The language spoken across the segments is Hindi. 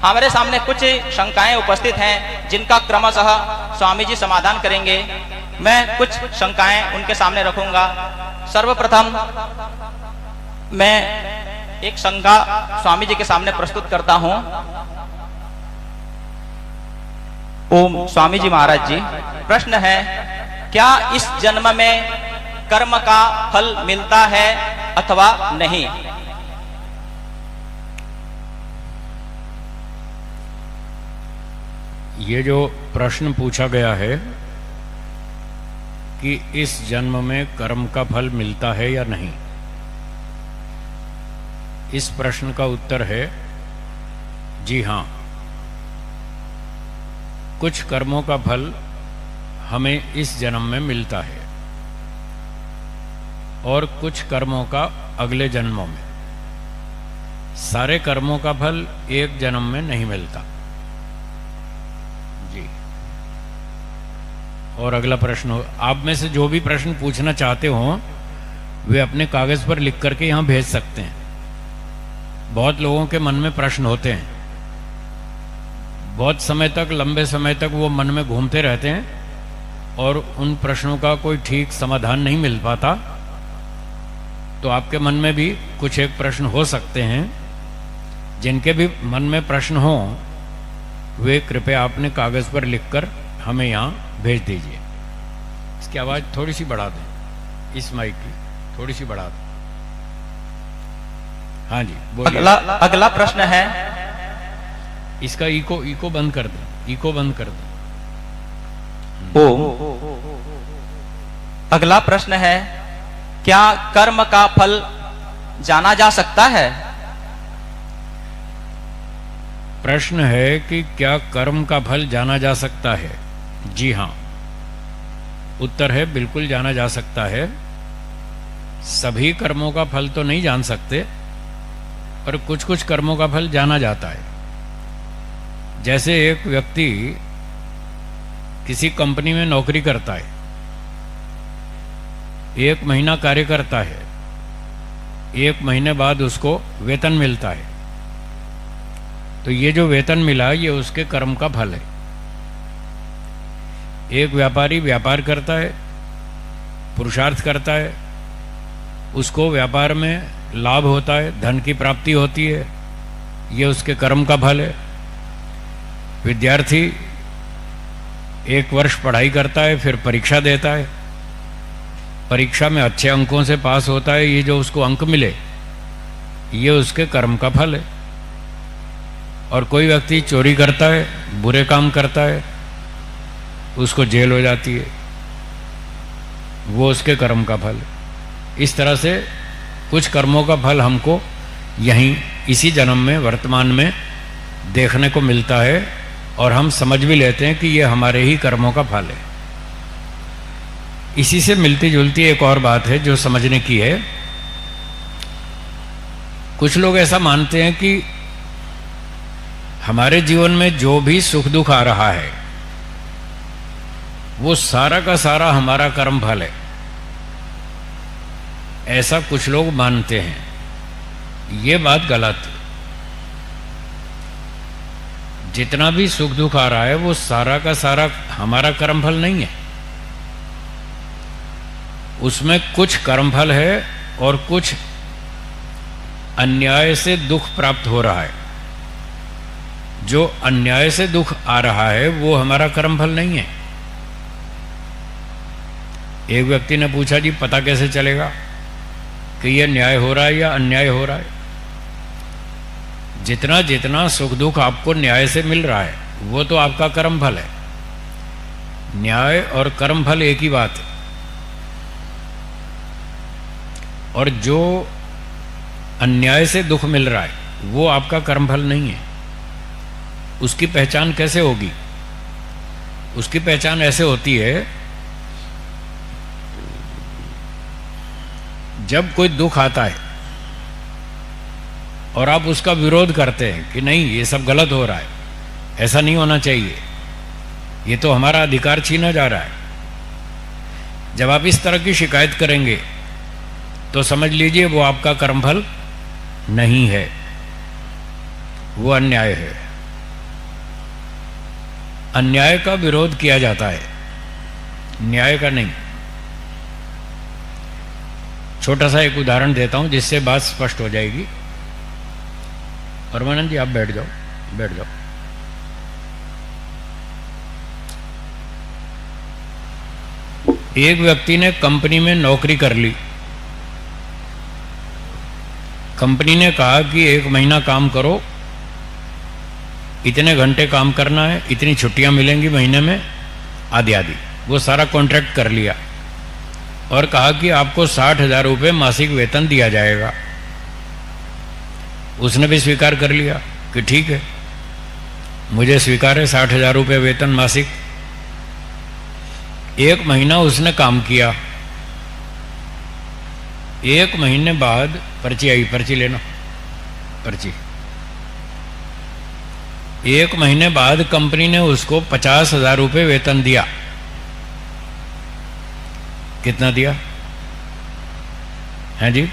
हमारे सामने कुछ शंकाएं उपस्थित हैं जिनका क्रमशः स्वामी जी समाधान करेंगे। मैं कुछ शंकाएं उनके सामने रखूंगा। सर्वप्रथम मैं एक शंका स्वामी जी के सामने प्रस्तुत करता हूं। ओम स्वामी जी महाराज जी, प्रश्न है, क्या इस जन्म में कर्म का फल मिलता है अथवा नहीं? ये जो प्रश्न पूछा गया है कि इस जन्म में कर्म का फल मिलता है या नहीं, इस प्रश्न का उत्तर है जी हाँ। कुछ कर्मों का फल हमें इस जन्म में मिलता है और कुछ कर्मों का अगले जन्मों में। सारे कर्मों का फल एक जन्म में नहीं मिलता जी। और अगला प्रश्न, आप में से जो भी प्रश्न पूछना चाहते हो वे अपने कागज पर लिख करके यहां भेज सकते हैं। बहुत लोगों के मन में प्रश्न होते हैं, बहुत समय तक, लंबे समय तक वो मन में घूमते रहते हैं और उन प्रश्नों का कोई ठीक समाधान नहीं मिल पाता। तो आपके मन में भी कुछ एक प्रश्न हो सकते हैं। जिनके भी मन में प्रश्न हो वे कृपया अपने कागज पर लिखकर हमें यहाँ भेज दीजिए। इसकी आवाज़ थोड़ी सी बढ़ा दें, इस माइक की थोड़ी सी बढ़ा दें। हाँ जी बोलिए। अगला प्रश्न है, इसका इको बंद कर दें, इको बंद कर दें। अगला प्रश्न है, क्या कर्म का फल जाना जा सकता है? प्रश्न है कि क्या कर्म का फल जाना जा सकता है? जी हाँ, उत्तर है बिल्कुल जाना जा सकता है। सभी कर्मों का फल तो नहीं जान सकते, पर कुछ कुछ कर्मों का फल जाना जाता है। जैसे एक व्यक्ति किसी कंपनी में नौकरी करता है, 1 महीना कार्य करता है, 1 महीने बाद उसको वेतन मिलता है। तो ये जो वेतन मिला ये उसके कर्म का फल है। एक व्यापारी व्यापार करता है, पुरुषार्थ करता है, उसको व्यापार में लाभ होता है, धन की प्राप्ति होती है, ये उसके कर्म का फल है। विद्यार्थी 1 वर्ष पढ़ाई करता है, फिर परीक्षा देता है, परीक्षा में अच्छे अंकों से पास होता है, ये जो उसको अंक मिले ये उसके कर्म का फल है। और कोई व्यक्ति चोरी करता है, बुरे काम करता है, उसको जेल हो जाती है, वो उसके कर्म का फल है। इस तरह से कुछ कर्मों का फल हमको यहीं इसी जन्म में, वर्तमान में देखने को मिलता है और हम समझ भी लेते हैं कि ये हमारे ही कर्मों का फल है। इसी से मिलती जुलती एक और बात है जो समझने की है। कुछ लोग ऐसा मानते हैं कि हमारे जीवन में जो भी सुख दुख आ रहा है वो सारा का सारा हमारा कर्म फल है, ऐसा कुछ लोग मानते हैं। ये बात गलत है। जितना भी सुख दुख आ रहा है वो सारा का सारा हमारा कर्म फल नहीं है। उसमें कुछ कर्म फल है और कुछ अन्याय से दुख प्राप्त हो रहा है। जो अन्याय से दुख आ रहा है वो हमारा कर्म फल नहीं है। एक व्यक्ति ने पूछा, जी पता कैसे चलेगा कि ये न्याय हो रहा है या अन्याय हो रहा है? जितना जितना सुख दुख आपको न्याय से मिल रहा है वो तो आपका कर्म फल है। न्याय और कर्म फल एक ही बात है। और जो अन्याय से दुख मिल रहा है वो आपका कर्म फल नहीं है। उसकी पहचान कैसे होगी? उसकी पहचान ऐसे होती है, जब कोई दुख आता है और आप उसका विरोध करते हैं कि नहीं ये सब गलत हो रहा है, ऐसा नहीं होना चाहिए, ये तो हमारा अधिकार छीना जा रहा है। जब आप इस तरह की शिकायत करेंगे तो समझ लीजिए वो आपका कर्मफल नहीं है, वो अन्याय है। अन्याय का विरोध किया जाता है, न्याय का नहीं। छोटा सा एक उदाहरण देता हूं जिससे बात स्पष्ट हो जाएगी। परमानंद जी आप बैठ जाओ, बैठ जाओ। एक व्यक्ति ने कंपनी में नौकरी कर ली। कंपनी ने कहा कि 1 महीना काम करो, इतने घंटे काम करना है, इतनी छुट्टियां मिलेंगी महीने में, आदि आदि। वो सारा कॉन्ट्रैक्ट कर लिया और कहा कि आपको 60,000 रुपये मासिक वेतन दिया जाएगा। उसने भी स्वीकार कर लिया कि ठीक है, मुझे स्वीकार है 60,000 रुपये वेतन मासिक। 1 महीना उसने काम किया। 1 महीने बाद पर्ची आई, पर्ची लेना, पर्ची। 1 महीने बाद कंपनी ने उसको 50,000 रुपये वेतन दिया। कितना दिया है जी?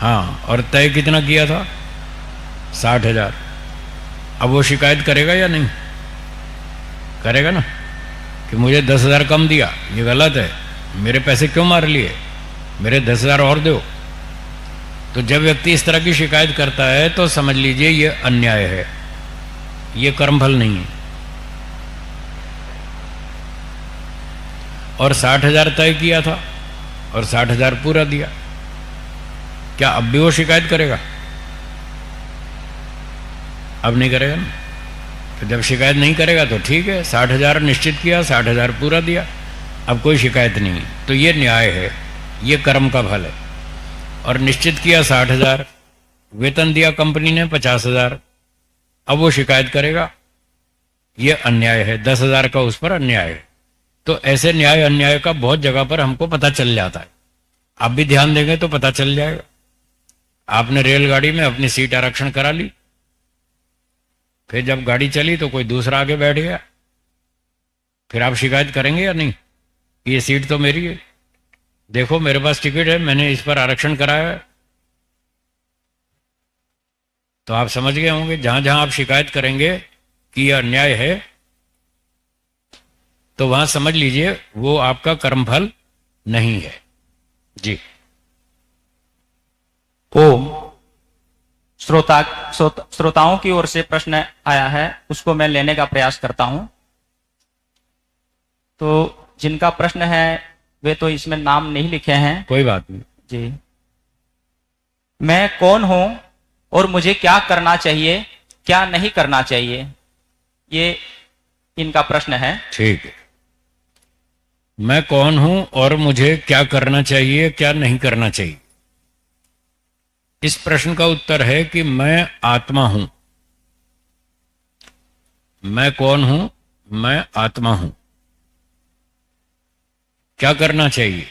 हाँ, और तय कितना किया था? 60,000। अब वो शिकायत करेगा या नहीं? करेगा ना कि मुझे 10,000 कम दिया, ये गलत है, मेरे पैसे क्यों मार लिए, मेरे 10,000 और दो। तो जब व्यक्ति इस तरह की शिकायत करता है तो समझ लीजिए ये अन्याय है, ये कर्मफल नहीं है। और 60,000 तय किया था और 60,000 पूरा दिया, क्या अब भी वो शिकायत करेगा? अब नहीं करेगा ना। तो जब शिकायत नहीं करेगा तो ठीक है, 60,000 निश्चित किया, 60,000 पूरा दिया, अब कोई शिकायत नहीं। तो ये न्याय है, ये कर्म का फल है। और निश्चित किया 60,000, वेतन दिया कंपनी ने 50,000, अब वो शिकायत करेगा, ये अन्याय है, 10,000 का उस पर अन्याय है। तो ऐसे न्याय अन्याय का बहुत जगह पर हमको पता चल जाता है। आप भी ध्यान देंगे तो पता चल जाएगा। आपने रेलगाड़ी में अपनी सीट आरक्षण करा ली, फिर जब गाड़ी चली तो कोई दूसरा आगे बैठ गया, फिर आप शिकायत करेंगे या नहीं? ये सीट तो मेरी है, देखो मेरे पास टिकट है, मैंने इस पर आरक्षण कराया है। तो आप समझ गए होंगे, जहां जहां आप शिकायत करेंगे कि यह अन्याय है तो वहां समझ लीजिए वो आपका कर्मफल नहीं है जी। ओम। श्रोताओं की ओर से प्रश्न आया है, उसको मैं लेने का प्रयास करता हूं। तो जिनका प्रश्न है वे तो इसमें नाम नहीं लिखे हैं। कोई बात नहीं जी। मैं कौन हूं और मुझे क्या करना चाहिए, क्या नहीं करना चाहिए, ये इनका प्रश्न है। ठीक है। मैं कौन हूं और मुझे क्या करना चाहिए, क्या नहीं करना चाहिए। इस प्रश्न का उत्तर है कि मैं आत्मा हूं। मैं कौन हूं? मैं आत्मा हूं। क्या करना चाहिए?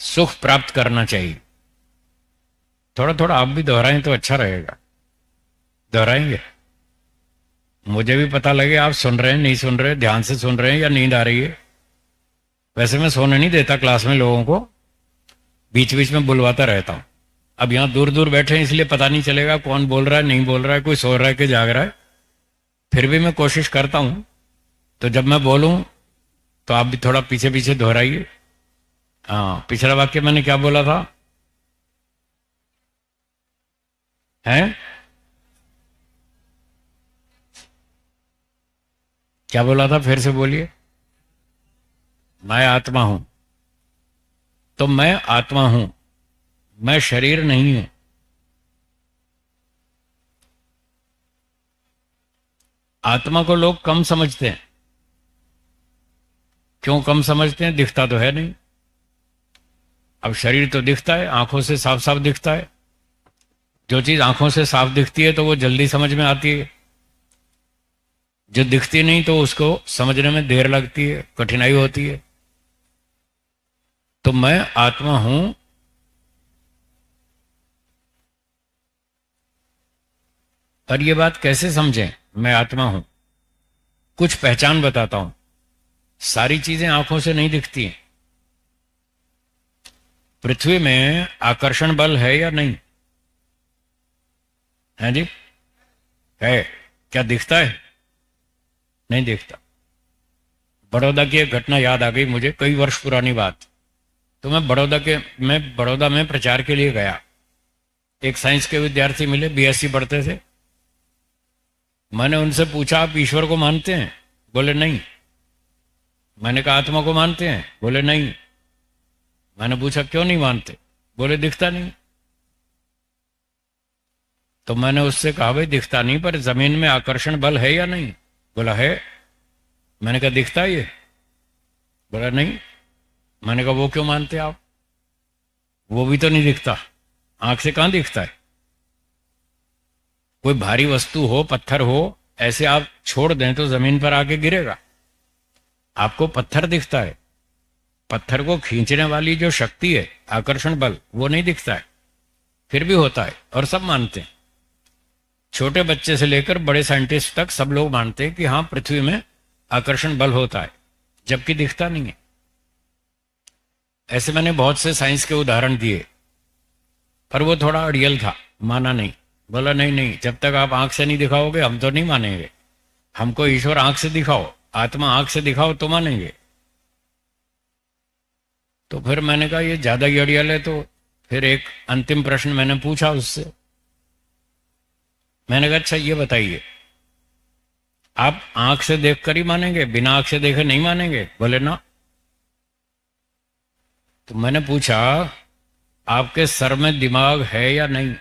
सुख प्राप्त करना चाहिए। थोड़ा थोड़ा आप भी दोहराएं तो अच्छा रहेगा। दोहराएंगे, मुझे भी पता लगे आप सुन रहे हैं, नहीं सुन रहे, ध्यान से सुन रहे हैं या नींद आ रही है। वैसे मैं सोने नहीं देता क्लास में लोगों को, बीच बीच में बुलवाता रहता हूं। अब यहां दूर दूर बैठे हैं इसलिए पता नहीं चलेगा कौन बोल रहा है, नहीं बोल रहा है, कोई सो रहा है कि जाग रहा है। फिर भी मैं कोशिश करता हूं, तो जब मैं बोलूं तो आप भी थोड़ा पीछे पीछे दोहराइए। हाँ, पिछला वाक्य मैंने क्या बोला था? हैं? क्या बोला था? फिर से बोलिए। मैं आत्मा हूं। तो मैं आत्मा हूं, मैं शरीर नहीं हूं। आत्मा को लोग कम समझते हैं। क्यों कम समझते हैं? दिखता तो है नहीं। अब शरीर तो दिखता है, आंखों से साफ साफ दिखता है। जो चीज आंखों से साफ दिखती है तो वो जल्दी समझ में आती है, जो दिखती नहीं तो उसको समझने में देर लगती है, कठिनाई होती है। तो मैं आत्मा हूं। और ये बात कैसे समझें मैं आत्मा हूं? कुछ पहचान बताता हूं। सारी चीजें आंखों से नहीं दिखती हैं। पृथ्वी में आकर्षण बल है या नहीं है जी? है। क्या दिखता है? नहीं दिखता। बड़ौदा की एक घटना याद आ गई मुझे, कई वर्ष पुरानी बात। तो मैं बड़ौदा में प्रचार के लिए गया। एक साइंस के विद्यार्थी मिले, बीएससी पढ़ते थे। मैंने उनसे पूछा, आप ईश्वर को मानते हैं? बोले नहीं। मैंने कहा, आत्मा को मानते हैं? बोले नहीं। मैंने पूछा, क्यों नहीं मानते? बोले दिखता नहीं। तो मैंने उससे कहा, भाई दिखता नहीं, पर जमीन में आकर्षण बल है या नहीं? बोला है। मैंने कहा, दिखता है ये? बोला नहीं। मैंने कहा, वो क्यों मानते आप? वो भी तो नहीं दिखता, आंख से कहां दिखता है? कोई भारी वस्तु हो, पत्थर हो, ऐसे आप छोड़ दें तो जमीन पर आके गिरेगा। आपको पत्थर दिखता है, पत्थर को खींचने वाली जो शक्ति है, आकर्षण बल, वो नहीं दिखता है, फिर भी होता है और सब मानते हैं। छोटे बच्चे से लेकर बड़े साइंटिस्ट तक सब लोग मानते हैं कि हाँ, पृथ्वी में आकर्षण बल होता है, जबकि दिखता नहीं है। ऐसे मैंने बहुत से साइंस के उदाहरण दिए, पर वो थोड़ा अड़ियल था, माना नहीं। बोला नहीं नहीं, जब तक आप आंख से नहीं दिखाओगे हम तो नहीं मानेंगे। हमको ईश्वर आंख से दिखाओ, आत्मा आंख से दिखाओ तो मानेंगे। तो फिर मैंने कहा, ये ज्यादा ही अड़ियल है। तो फिर एक अंतिम प्रश्न मैंने पूछा उससे। मैंने कहा, अच्छा ये बताइए, आप आंख से देखकर ही मानेंगे, बिना आंख से देखे नहीं मानेंगे? बोले ना। तो मैंने पूछा, आपके सर में दिमाग है या नहीं?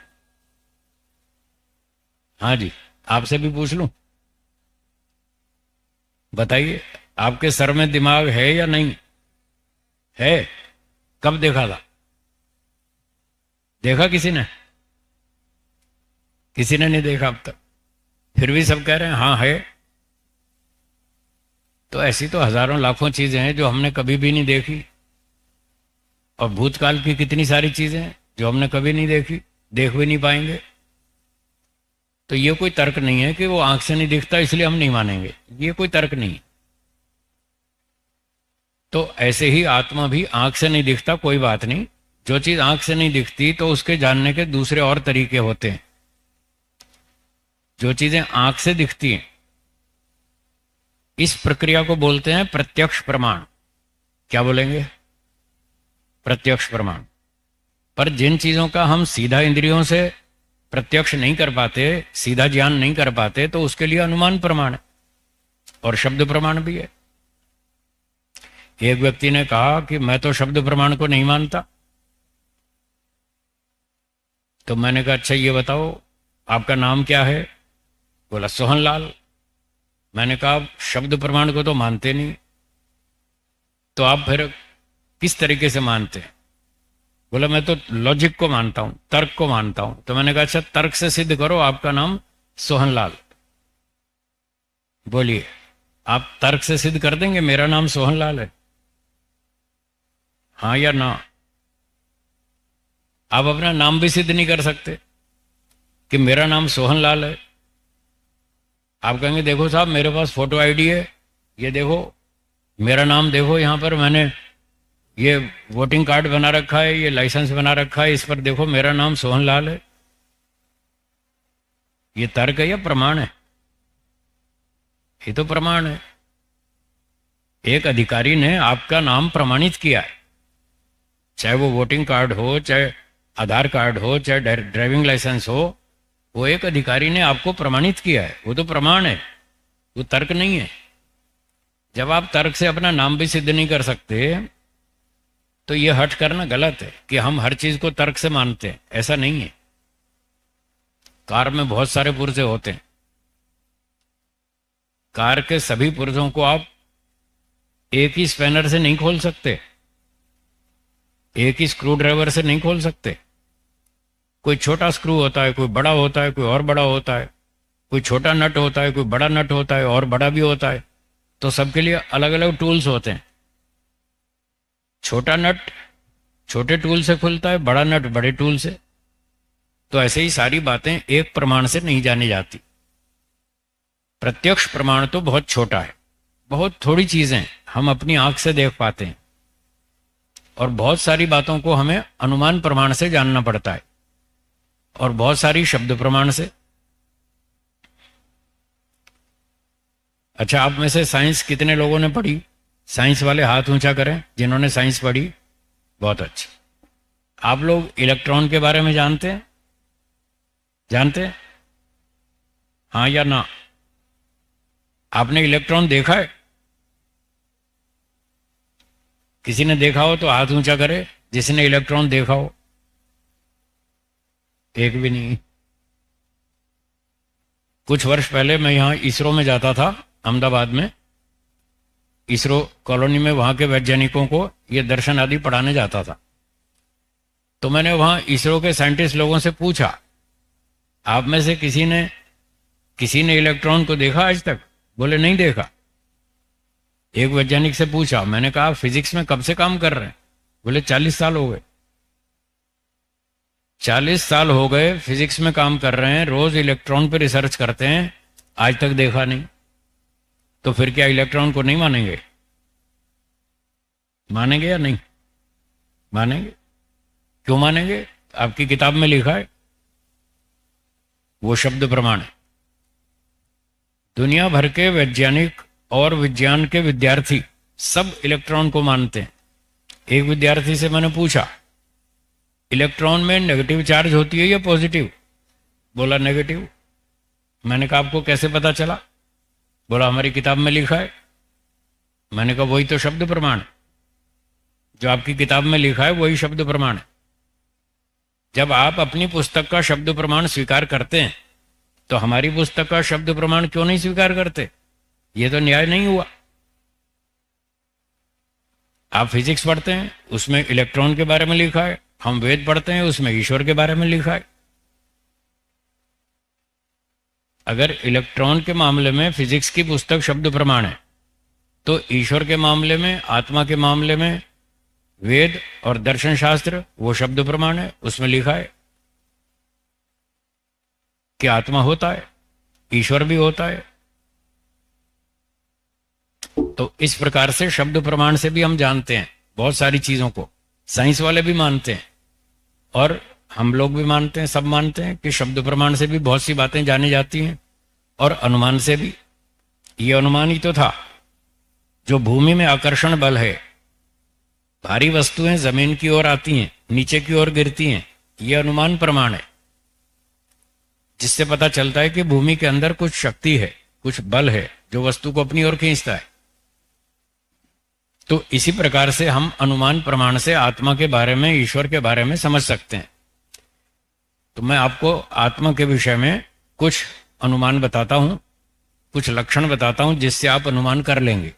हाँ जी। आपसे भी पूछ लूं? बताइए, आपके सर में दिमाग है या नहीं है? कब देखा था? देखा किसी ने? किसी ने नहीं देखा अब तक। फिर भी सब कह रहे हैं हाँ है। तो ऐसी तो हजारों लाखों चीजें हैं जो हमने कभी भी नहीं देखी, और भूतकाल की कितनी सारी चीजें हैं जो हमने कभी नहीं देखी, देख भी नहीं पाएंगे। तो ये कोई तर्क नहीं है कि वो आंख से नहीं दिखता इसलिए हम नहीं मानेंगे, ये कोई तर्क नहीं। तो ऐसे ही आत्मा भी आंख से नहीं दिखता, कोई बात नहीं। जो चीज आंख से नहीं दिखती तो उसके जानने के दूसरे और तरीके होते हैं। जो चीजें आंख से दिखती हैं, इस प्रक्रिया को बोलते हैं प्रत्यक्ष प्रमाण। क्या बोलेंगे? प्रत्यक्ष प्रमाण। पर जिन चीजों का हम सीधा इंद्रियों से प्रत्यक्ष नहीं कर पाते, सीधा ज्ञान नहीं कर पाते, तो उसके लिए अनुमान प्रमाण है और शब्द प्रमाण भी है। एक व्यक्ति ने कहा कि मैं तो शब्द प्रमाण को नहीं मानता। तो मैंने कहा, अच्छा ये बताओ आपका नाम क्या है? बोला सोहनलाल। मैंने कहा, आप शब्द प्रमाण को तो मानते नहीं, तो आप फिर किस तरीके से मानते हैं? बोला मैं तो लॉजिक को मानता हूं, तर्क को मानता हूं। तो मैंने कहा, अच्छा तर्क से सिद्ध करो आपका नाम सोहनलाल। बोलिए, आप तर्क से सिद्ध कर देंगे मेरा नाम सोहनलाल है? हाँ या ना? आप अपना नाम भी सिद्ध नहीं कर सकते कि मेरा नाम सोहनलाल है। आप कहेंगे देखो साहब मेरे पास फोटो आईडी है, ये देखो मेरा नाम देखो, यहां पर मैंने ये वोटिंग कार्ड बना रखा है, ये लाइसेंस बना रखा है, इस पर देखो मेरा नाम सोहनलाल है। ये तर्क है या प्रमाण है? ये तो प्रमाण है। एक अधिकारी ने आपका नाम प्रमाणित किया है, चाहे वो वोटिंग कार्ड हो, चाहे आधार कार्ड हो, चाहे ड्राइविंग लाइसेंस हो, वो एक अधिकारी ने आपको प्रमाणित किया है, वो तो प्रमाण है, वो तर्क नहीं है। जब आप तर्क से अपना नाम भी सिद्ध नहीं कर सकते तो ये हट करना गलत है कि हम हर चीज को तर्क से मानते हैं, ऐसा नहीं है। कार में बहुत सारे पुर्जे होते हैं, कार के सभी पुर्जों को आप एक ही स्पैनर से नहीं खोल सकते, एक ही स्क्रू ड्राइवर से नहीं खोल सकते। कोई छोटा स्क्रू होता है, कोई बड़ा होता है, कोई और बड़ा होता है, कोई छोटा नट होता है, कोई बड़ा नट होता है और बड़ा भी होता है। तो सबके लिए अलग अलग टूल्स होते हैं। छोटा नट छोटे टूल से खुलता है, बड़ा नट बड़े टूल से। तो ऐसे ही सारी बातें एक प्रमाण से नहीं जानी जाती। प्रत्यक्ष प्रमाण तो बहुत छोटा है, बहुत थोड़ी चीजें हम अपनी आंख से देख पाते हैं, और बहुत सारी बातों को हमें अनुमान प्रमाण से जानना पड़ता है, और बहुत सारी शब्द प्रमाण से। अच्छा, आप में से साइंस कितने लोगों ने पढ़ी? साइंस वाले हाथ ऊंचा करें जिन्होंने साइंस पढ़ी। बहुत अच्छा। आप लोग इलेक्ट्रॉन के बारे में जानते हैं? जानते हैं? हाँ या ना? आपने इलेक्ट्रॉन देखा है? किसी ने देखा हो तो हाथ ऊंचा करे जिसने इलेक्ट्रॉन देखा हो। एक भी नहीं। कुछ वर्ष पहले मैं यहाँ इसरो में जाता था, अहमदाबाद में इसरो कॉलोनी में, वहां के वैज्ञानिकों को ये दर्शन आदि पढ़ाने जाता था। तो मैंने वहां इसरो के साइंटिस्ट लोगों से पूछा, आप में से किसी ने इलेक्ट्रॉन को देखा आज तक? बोले नहीं देखा। एक वैज्ञानिक से पूछा, मैंने कहा फिजिक्स में कब से काम कर रहे हैं? बोले 40 साल हो गए। 40 साल हो गए फिजिक्स में काम कर रहे हैं, रोज इलेक्ट्रॉन पर रिसर्च करते हैं, आज तक देखा नहीं। तो फिर क्या इलेक्ट्रॉन को नहीं मानेंगे? मानेंगे या नहीं मानेंगे? क्यों मानेंगे? आपकी किताब में लिखा है, वो शब्द प्रमाण है। दुनिया भर के वैज्ञानिक और विज्ञान के विद्यार्थी सब इलेक्ट्रॉन को मानते हैं। एक विद्यार्थी से मैंने पूछा, इलेक्ट्रॉन में नेगेटिव चार्ज होती है या पॉजिटिव? बोला नेगेटिव। मैंने कहा आपको कैसे पता चला? बोला हमारी किताब में लिखा है। मैंने कहा वही तो शब्द प्रमाण है, जो आपकी किताब में लिखा है वही शब्द प्रमाण है। जब आप अपनी पुस्तक का शब्द प्रमाण स्वीकार करते हैं तो हमारी पुस्तक का शब्द प्रमाण क्यों नहीं स्वीकार करते? ये तो न्याय नहीं हुआ। आप फिजिक्स पढ़ते हैं, उसमें इलेक्ट्रॉन के बारे में लिखा है। हम वेद पढ़ते हैं, उसमें ईश्वर के बारे में लिखा है। अगर इलेक्ट्रॉन के मामले में फिजिक्स की पुस्तक शब्द प्रमाण है, तो ईश्वर के मामले में, आत्मा के मामले में वेद और दर्शन शास्त्र वो शब्द प्रमाण है। उसमें लिखा है कि आत्मा होता है, ईश्वर भी होता है। तो इस प्रकार से शब्द प्रमाण से भी हम जानते हैं बहुत सारी चीजों को। साइंस वाले भी मानते हैं और हम लोग भी मानते हैं, सब मानते हैं कि शब्द प्रमाण से भी बहुत सी बातें जानी जाती हैं, और अनुमान से भी। ये अनुमान ही तो था, जो भूमि में आकर्षण बल है, भारी वस्तुएं जमीन की ओर आती हैं, नीचे की ओर गिरती हैं, ये अनुमान प्रमाण है, जिससे पता चलता है कि भूमि के अंदर कुछ शक्ति है, कुछ बल है जो वस्तु को अपनी ओर खींचता है। तो इसी प्रकार से हम अनुमान प्रमाण से आत्मा के बारे में, ईश्वर के बारे में समझ सकते हैं। तो मैं आपको आत्मा के विषय में कुछ अनुमान बताता हूं, कुछ लक्षण बताता हूं, जिससे आप अनुमान कर लेंगे।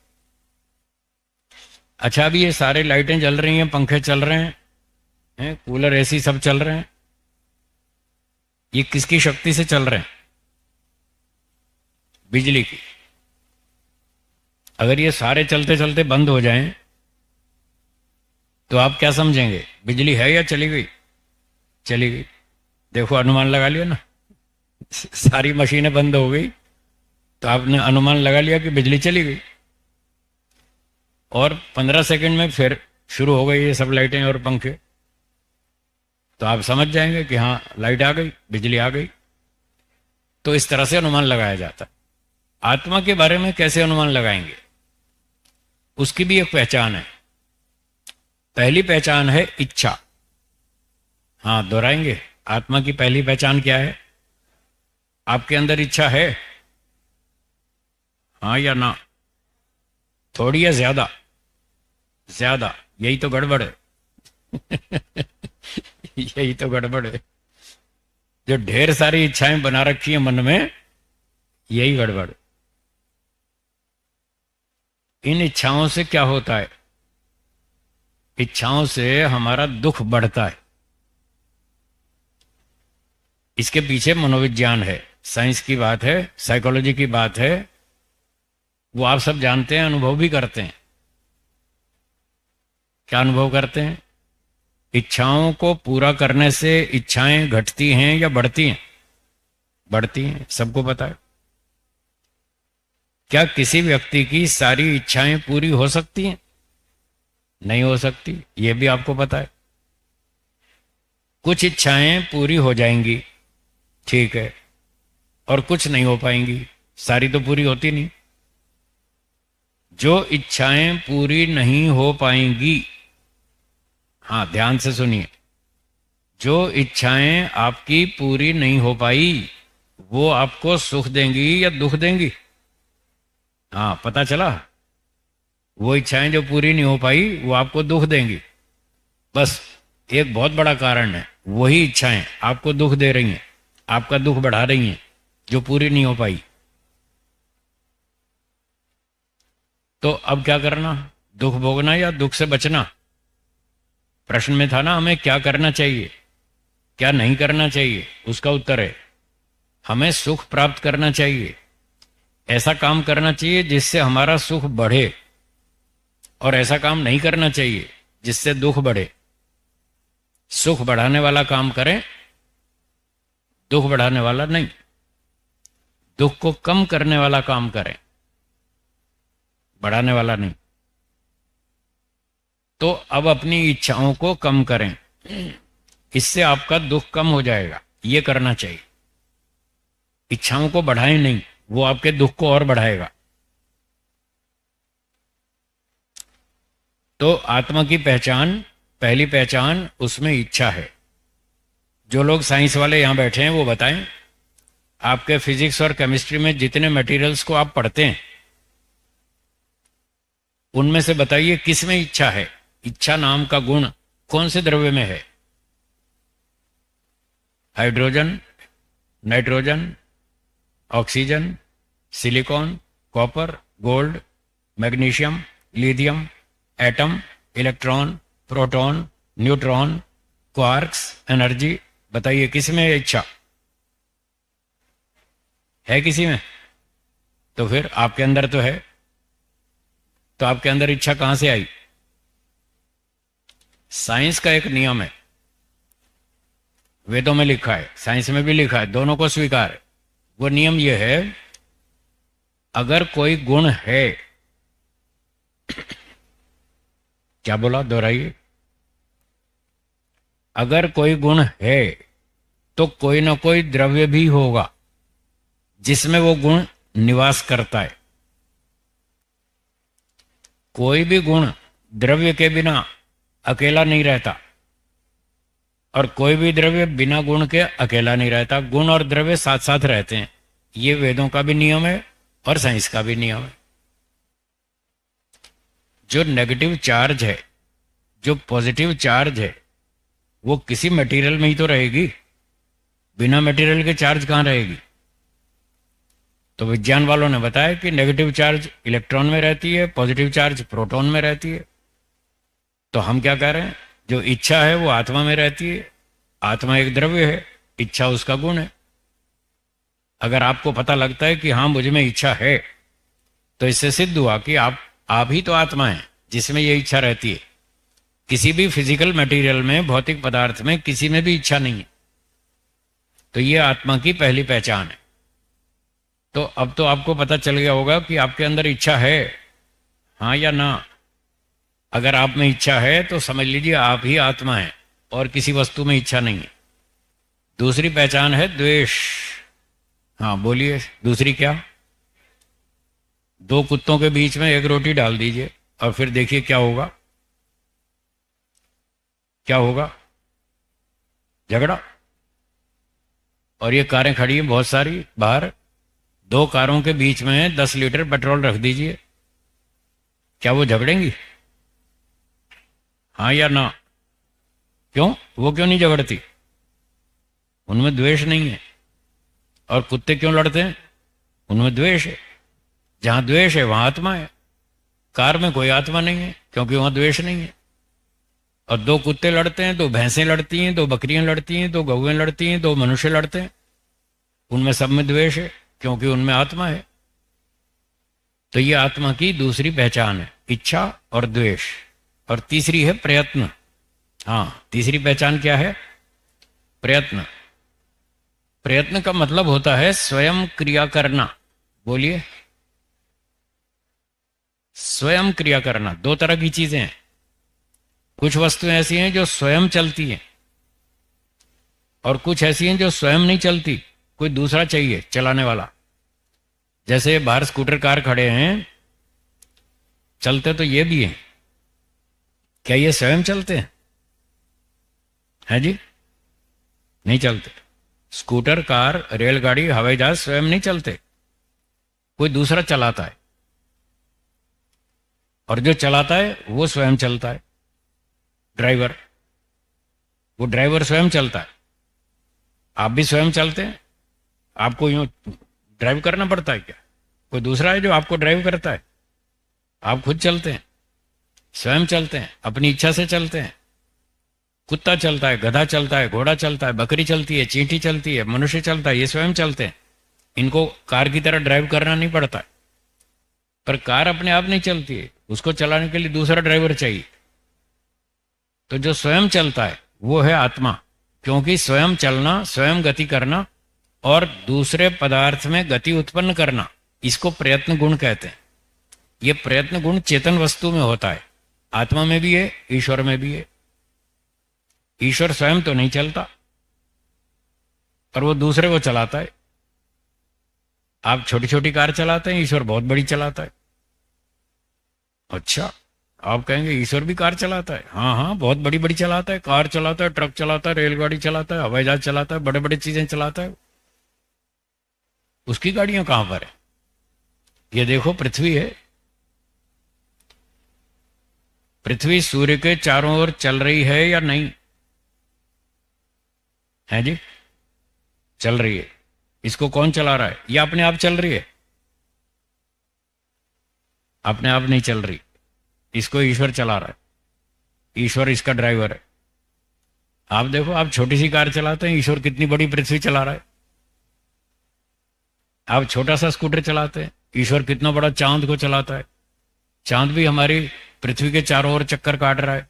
अच्छा, अभी ये सारे लाइटें जल रही हैं, पंखे चल रहे हैं, कूलर एसी सब चल रहे हैं, ये किसकी शक्ति से चल रहे हैं? बिजली की। अगर ये सारे चलते चलते बंद हो जाएं तो आप क्या समझेंगे? बिजली है या चली गई? चली गई। देखो, अनुमान लगा लिया ना, सारी मशीनें बंद हो गई तो आपने अनुमान लगा लिया कि बिजली चली गई। और 15 सेकंड में फिर शुरू हो गई ये सब लाइटें और पंखे, तो आप समझ जाएंगे कि हाँ, लाइट आ गई, बिजली आ गई। तो इस तरह से अनुमान लगाया जाता है। आत्मा के बारे में कैसे अनुमान लगाएंगे? उसकी भी एक पहचान है। पहली पहचान है इच्छा। हाँ, दोहराएंगे। आत्मा की पहली पहचान क्या है? आपके अंदर इच्छा है? हाँ या ना? थोड़ी या ज्यादा? ज्यादा। यही तो गड़बड़ है। यही तो गड़बड़ है। जो ढेर सारी इच्छाएं बना रखी है मन में, यही गड़बड़। इन इच्छाओं से क्या होता है? इच्छाओं से हमारा दुख बढ़ता है। इसके पीछे मनोविज्ञान है, साइंस की बात है, साइकोलॉजी की बात है। वो आप सब जानते हैं, अनुभव भी करते हैं। क्या अनुभव करते हैं? इच्छाओं को पूरा करने से इच्छाएं घटती हैं या बढ़ती हैं? बढ़ती हैं, सबको पता है। क्या किसी व्यक्ति की सारी इच्छाएं पूरी हो सकती हैं? नहीं हो सकती, यह भी आपको पता है। कुछ इच्छाएं पूरी हो जाएंगी, ठीक है, और कुछ नहीं हो पाएंगी। सारी तो पूरी होती नहीं। जो इच्छाएं पूरी नहीं हो पाएंगी, हाँ ध्यान से सुनिए, जो इच्छाएं आपकी पूरी नहीं हो पाई वो आपको सुख देंगी या दुख देंगी? हाँ पता चला, वो इच्छाएं जो पूरी नहीं हो पाई वो आपको दुख देंगी। बस एक बहुत बड़ा कारण है, वही इच्छाएं आपको दुख दे रही हैं, आपका दुख बढ़ा रही हैं, जो पूरी नहीं हो पाई। तो अब क्या करना? दुख भोगना या दुख से बचना? प्रश्न में था ना हमें क्या करना चाहिए, क्या नहीं करना चाहिए। उसका उत्तर है हमें सुख प्राप्त करना चाहिए, ऐसा काम करना चाहिए जिससे हमारा सुख बढ़े, और ऐसा काम नहीं करना चाहिए जिससे दुख बढ़े। सुख बढ़ाने वाला काम करें, दुख बढ़ाने वाला नहीं। दुख को कम करने वाला काम करें, बढ़ाने वाला नहीं। तो अब अपनी इच्छाओं को कम करें, इससे आपका दुख कम हो जाएगा, ये करना चाहिए। इच्छाओं को बढ़ाएं नहीं, वो आपके दुख को और बढ़ाएगा। तो आत्मा की पहचान, पहली पहचान उसमें इच्छा है। जो लोग साइंस वाले यहां बैठे हैं वो बताएं, आपके फिजिक्स और केमिस्ट्री में जितने मटेरियल्स को आप पढ़ते हैं उनमें से बताइए किस में इच्छा है। इच्छा नाम का गुण कौन से द्रव्य में है? Hydrogen, nitrogen, oxygen, silicon, copper, gold, magnesium, lithium, atom, electron, proton, neutron, quarks, energy. बताइए किस में है इच्छा? है किसी में? तो फिर आपके अंदर तो है। तो आपके अंदर इच्छा कहां से आई? साइंस का एक नियम है, वेदों में लिखा है, साइंस में भी लिखा है, दोनों को स्वीकार है। वो नियम ये है, अगर कोई गुण है, क्या बोला, दोहराइए। अगर कोई गुण है तो कोई ना कोई द्रव्य भी होगा जिसमें वो गुण निवास करता है। कोई भी गुण द्रव्य के बिना अकेला नहीं रहता, और कोई भी द्रव्य बिना गुण के अकेला नहीं रहता। गुण और द्रव्य साथ साथ रहते हैं। ये वेदों का भी नियम है और साइंस का भी नियम है। जो नेगेटिव चार्ज है, जो पॉजिटिव चार्ज है, वो किसी मटेरियल में ही तो रहेगी, बिना मटेरियल के चार्ज कहां रहेगी? तो विज्ञान वालों ने बताया कि नेगेटिव चार्ज इलेक्ट्रॉन में रहती है, पॉजिटिव चार्ज प्रोटॉन में रहती है। तो हम क्या कह रहे हैं, जो इच्छा है वो आत्मा में रहती है। आत्मा एक द्रव्य है, इच्छा उसका गुण है। अगर आपको पता लगता है कि हाँ मुझ में इच्छा है, तो इससे सिद्ध हुआ कि आप ही तो आत्मा है जिसमें ये इच्छा रहती है। किसी भी फिजिकल मटेरियल में, भौतिक पदार्थ में किसी में भी इच्छा नहीं है। तो ये आत्मा की पहली पहचान है। तो अब तो आपको पता चल गया होगा कि आपके अंदर इच्छा है, हाँ या ना। अगर आप में इच्छा है तो समझ लीजिए आप ही आत्मा है और किसी वस्तु में इच्छा नहीं है। दूसरी पहचान है द्वेष। हाँ बोलिए, दूसरी क्या? दो कुत्तों के बीच में एक रोटी डाल दीजिए और फिर देखिए क्या होगा। क्या होगा? झगड़ा। और ये कारें खड़ी हैं बहुत सारी बाहर, दो कारों के बीच में 10 लीटर पेट्रोल रख दीजिए, क्या वो झगड़ेंगी? हाँ या ना? क्यों? वो क्यों नहीं झगड़ती? उनमें द्वेष नहीं है। और कुत्ते क्यों लड़ते हैं? उनमें द्वेष है। जहां द्वेष है वहां आत्मा है। कार में कोई आत्मा नहीं है क्योंकि वहां द्वेष नहीं है। और दो कुत्ते लड़ते हैं, दो भैंसें लड़ती हैं, दो बकरियां लड़ती हैं, दो गौएं लड़ती हैं, दो मनुष्य लड़ते हैं, उनमें सब में द्वेष है क्योंकि उनमें आत्मा है। तो ये आत्मा की दूसरी पहचान है, इच्छा और द्वेष। और तीसरी है प्रयत्न। हाँ, तीसरी पहचान क्या है? प्रयत्न। प्रयत्न का मतलब होता है स्वयं क्रिया करना। बोलिए, स्वयं क्रिया करना। दो तरह की चीजें हैं। कुछ वस्तुएं ऐसी हैं जो स्वयं चलती हैं और कुछ ऐसी हैं जो स्वयं नहीं चलती, कोई दूसरा चाहिए चलाने वाला। जैसे बाहर स्कूटर कार खड़े हैं, चलते तो ये भी हैं। क्या ये स्वयं चलते हैं जी? नहीं चलते। स्कूटर, कार, रेलगाड़ी, हवाई जहाज स्वयं नहीं चलते, कोई दूसरा चलाता है, और जो चलाता है वो स्वयं चलता है। ड्राइवर, वो ड्राइवर स्वयं चलता है। आप भी स्वयं चलते हैं? आपको यूं ड्राइव करना पड़ता है क्या? कोई दूसरा है जो आपको ड्राइव करता है? आप खुद चलते हैं, स्वयं चलते हैं, अपनी इच्छा से चलते हैं। कुत्ता चलता है, गधा चलता है, घोड़ा चलता है, बकरी चलती है, चींटी चलती है, मनुष्य चलता है, ये स्वयं चलते हैं। इनको कार की तरह ड्राइव करना नहीं पड़ता है। पर कार अपने आप नहीं चलती है, उसको चलाने के लिए दूसरा ड्राइवर चाहिए। तो जो स्वयं चलता है वो है आत्मा, क्योंकि स्वयं चलना, स्वयं गति करना और दूसरे पदार्थ में गति उत्पन्न करना, इसको प्रयत्न गुण कहते हैं। ये प्रयत्न गुण चेतन वस्तु में होता है, आत्मा में भी है, ईश्वर में भी है। ईश्वर स्वयं तो नहीं चलता, पर वो दूसरे को चलाता है। आप छोटी छोटी कार चलाते हैं, ईश्वर बहुत बड़ी चलाता है। अच्छा, आप कहेंगे ईश्वर भी कार चलाता है? हाँ हाँ, बहुत बड़ी बड़ी चलाता है, कार चलाता है, ट्रक चलाता है, रेलगाड़ी चलाता है, हवाई जहाज चलाता है, बड़े बड़े चीजें चलाता है। उसकी गाड़ियां कहां पर है? ये देखो, पृथ्वी है। पृथ्वी सूर्य के चारों ओर चल रही है या नहीं? है जी, चल रही है। इसको कौन चला रहा है? या अपने आप चल रही है? अपने आप नहीं चल रही, इसको ईश्वर चला रहा है। ईश्वर इसका ड्राइवर है। आप देखो, आप छोटी सी कार चलाते हैं, ईश्वर कितनी बड़ी पृथ्वी चला रहा है। आप छोटा सा स्कूटर चलाते हैं, ईश्वर कितना बड़ा चांद को चलाता है। चांद भी हमारी पृथ्वी के चारों ओर चक्कर काट रहा है,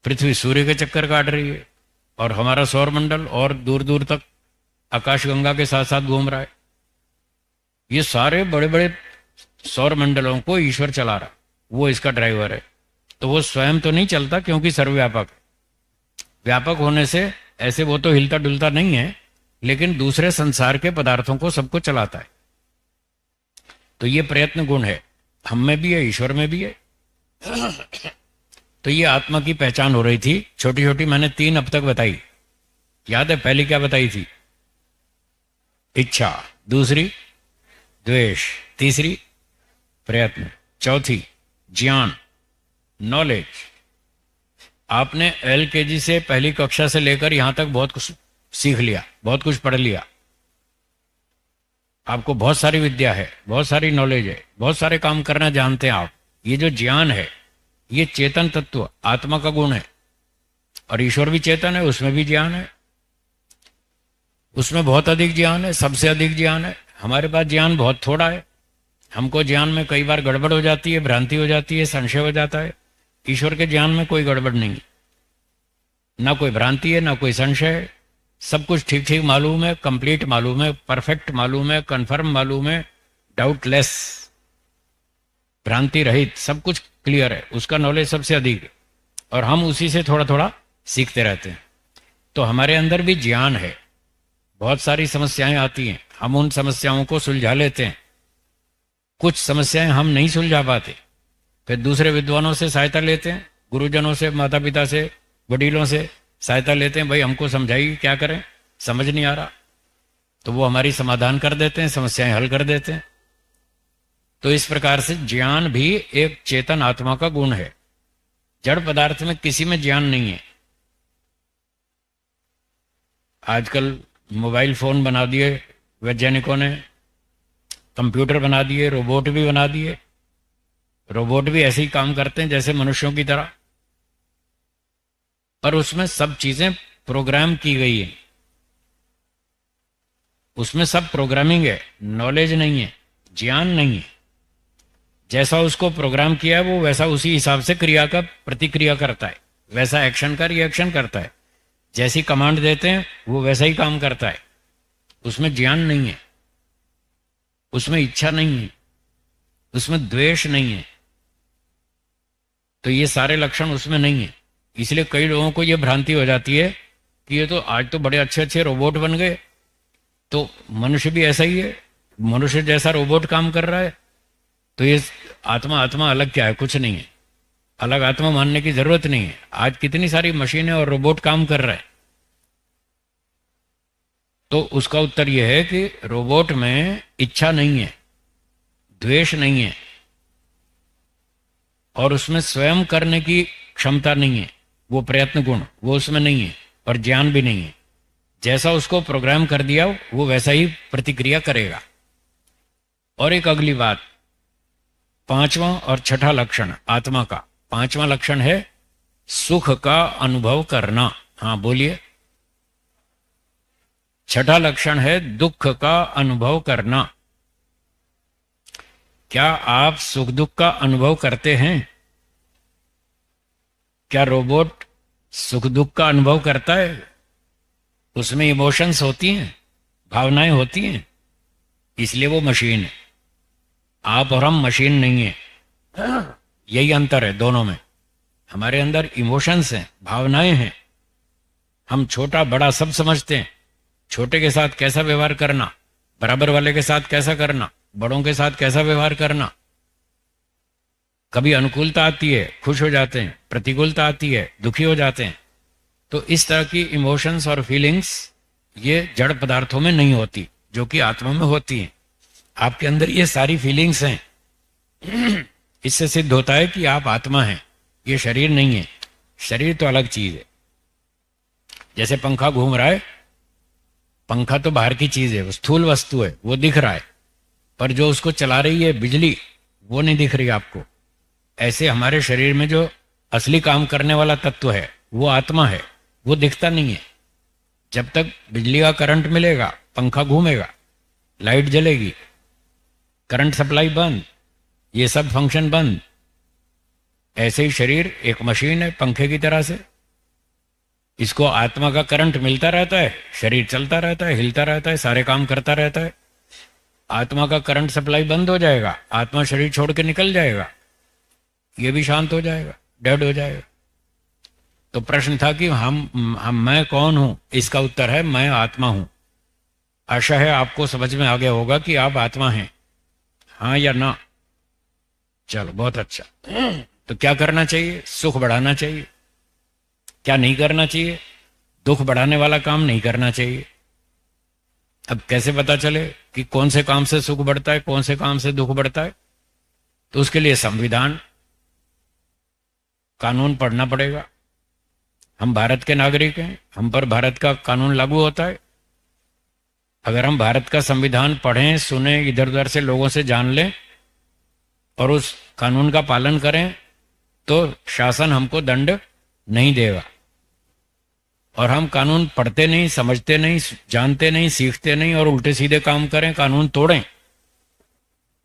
पृथ्वी सूर्य के चक्कर काट रही है, और हमारा सौरमंडल और दूर दूर तक आकाशगंगा के साथ साथ घूम रहा है। ये सारे बड़े बड़े सौरमंडलों को ईश्वर चला रहा है, वो इसका ड्राइवर है। तो वो स्वयं तो नहीं चलता, क्योंकि सर्वव्यापक है। व्यापक होने से ऐसे वो तो हिलता डुलता नहीं है, लेकिन दूसरे संसार के पदार्थों को सबको चलाता है। तो ये प्रयत्न गुण है, हम में भी है, ईश्वर में भी है। तो ये आत्मा की पहचान हो रही थी। छोटी छोटी मैंने 3 अब तक बताई। याद है पहली क्या बताई थी? इच्छा, दूसरी द्वेष, तीसरी प्रयत्न, चौथी ज्ञान, नॉलेज। आपने LKG से पहली कक्षा से लेकर यहां तक बहुत कुछ सीख लिया, बहुत कुछ पढ़ लिया। आपको बहुत सारी विद्या है, बहुत सारी नॉलेज है, बहुत सारे काम करना जानते हैं आप। ये जो ज्ञान है, ये चेतन तत्व आत्मा का गुण है। और ईश्वर भी चेतन है, उसमें भी ज्ञान है, उसमें बहुत अधिक ज्ञान है, सबसे अधिक ज्ञान है। हमारे पास ज्ञान बहुत थोड़ा है। हमको ज्ञान में कई बार गड़बड़ हो जाती है, भ्रांति हो जाती है, संशय हो जाता है। ईश्वर के ज्ञान में कोई गड़बड़ नहीं, ना कोई भ्रांति है, ना कोई संशय है। सब कुछ ठीक ठीक मालूम है, कंप्लीट मालूम है, परफेक्ट मालूम है, कन्फर्म मालूम है, डाउटलेस, भ्रांति रहित, सब कुछ क्लियर है। उसका नॉलेज सबसे अधिक है, और हम उसी से थोड़ा थोड़ा सीखते रहते हैं। तो हमारे अंदर भी ज्ञान है। बहुत सारी समस्याएं आती हैं, हम उन समस्याओं को सुलझा लेते हैं। कुछ समस्याएं हम नहीं सुलझा पाते, फिर दूसरे विद्वानों से सहायता लेते हैं, गुरुजनों से, माता पिता से, वडीलों से सहायता लेते हैं। भाई हमको समझाइए, क्या करें, समझ नहीं आ रहा। तो वो हमारी समाधान कर देते हैं, समस्याएं हल कर देते हैं। तो इस प्रकार से ज्ञान भी एक चेतन आत्मा का गुण है। जड़ पदार्थ में किसी में ज्ञान नहीं है। आजकल मोबाइल फोन बना दिए वैज्ञानिकों ने, कंप्यूटर बना दिए, रोबोट भी बना दिए। रोबोट भी ऐसे ही काम करते हैं जैसे मनुष्यों की तरह, पर उसमें सब चीजें प्रोग्राम की गई है। उसमें सब प्रोग्रामिंग है, नॉलेज नहीं है, ज्ञान नहीं है। जैसा उसको प्रोग्राम किया है वो वैसा उसी हिसाब से क्रिया का प्रतिक्रिया करता है, वैसा एक्शन का रिएक्शन करता है। जैसी कमांड देते हैं वो वैसा ही काम करता है। उसमें ज्ञान नहीं है, उसमें इच्छा नहीं है, उसमें द्वेष नहीं है। तो ये सारे लक्षण उसमें नहीं है। इसलिए कई लोगों को ये भ्रांति हो जाती है कि ये तो आज तो बड़े अच्छे अच्छे रोबोट बन गए, तो मनुष्य भी ऐसा ही है, मनुष्य जैसा रोबोट काम कर रहा है। तो ये आत्मा आत्मा अलग क्या है? कुछ नहीं है। अलग आत्मा मानने की जरूरत नहीं है। आज कितनी सारी मशीनें और रोबोट काम कर रहे हैं। तो उसका उत्तर यह है कि रोबोट में इच्छा नहीं है, द्वेष नहीं है, और उसमें स्वयं करने की क्षमता नहीं है। वो प्रयत्न गुण वो उसमें नहीं है, और ज्ञान भी नहीं है। जैसा उसको प्रोग्राम कर दिया वो वैसा ही प्रतिक्रिया करेगा। और एक अगली बात, पांचवां और छठा लक्षण आत्मा का। पांचवां लक्षण है सुख का अनुभव करना। हाँ बोलिए। छठा लक्षण है दुख का अनुभव करना। क्या आप सुख दुख का अनुभव करते हैं? क्या रोबोट सुख दुख का अनुभव करता है? उसमें इमोशंस होती हैं, भावनाएं होती हैं, इसलिए वो मशीन है। आप और हम मशीन नहीं है। यही अंतर है दोनों में। हमारे अंदर इमोशंस हैं, भावनाएं हैं। हम छोटा बड़ा सब समझते हैं। छोटे के साथ कैसा व्यवहार करना, बराबर वाले के साथ कैसा करना, बड़ों के साथ कैसा व्यवहार करना। कभी अनुकूलता आती है, खुश हो जाते हैं, प्रतिकूलता आती है, दुखी हो जाते हैं। तो इस तरह की इमोशंस और फीलिंग्स ये जड़ पदार्थों में नहीं होती, जो कि आत्मा में होती हैं। आपके अंदर ये सारी फीलिंग्स हैं। इससे सिद्ध होता है कि आप आत्मा हैं, ये शरीर नहीं है। शरीर तो अलग चीज है। जैसे पंखा घूम रहा है, पंखा तो बाहर की चीज है, वो स्थूल वस्तु है, वो दिख रहा है, पर जो उसको चला रही है बिजली, वो नहीं दिख रही आपको। ऐसे हमारे शरीर में जो असली काम करने वाला तत्व है वो आत्मा है, वो दिखता नहीं है। जब तक बिजली का करंट मिलेगा पंखा घूमेगा, लाइट जलेगी, करंट सप्लाई बंद, ये सब फंक्शन बंद। ऐसे ही शरीर एक मशीन है पंखे की तरह से। इसको आत्मा का करंट मिलता रहता है, शरीर चलता रहता है, हिलता रहता है, सारे काम करता रहता है। आत्मा का करंट सप्लाई बंद हो जाएगा, आत्मा शरीर छोड़ के निकल जाएगा, ये भी शांत हो जाएगा, डेड हो जाएगा। तो प्रश्न था कि हम मैं कौन हूं? इसका उत्तर है मैं आत्मा हूं। आशा है आपको समझ में आ गया होगा कि आप आत्मा हैं, हाँ या ना। चलो बहुत अच्छा। तो क्या करना चाहिए? सुख बढ़ाना चाहिए। क्या नहीं करना चाहिए? दुख बढ़ाने वाला काम नहीं करना चाहिए। अब कैसे पता चले कि कौन से काम से सुख बढ़ता है, कौन से काम से दुख बढ़ता है? तो उसके लिए संविधान, कानून पढ़ना पड़ेगा। हम भारत के नागरिक हैं, हम पर भारत का कानून लागू होता है। अगर हम भारत का संविधान पढ़ें, सुने, इधर उधर से लोगों से जान लें और उस कानून का पालन करें, तो शासन हमको दंड नहीं देगा। और हम कानून पढ़ते नहीं, समझते नहीं, जानते नहीं, सीखते नहीं और उल्टे सीधे काम करें, कानून तोड़ें,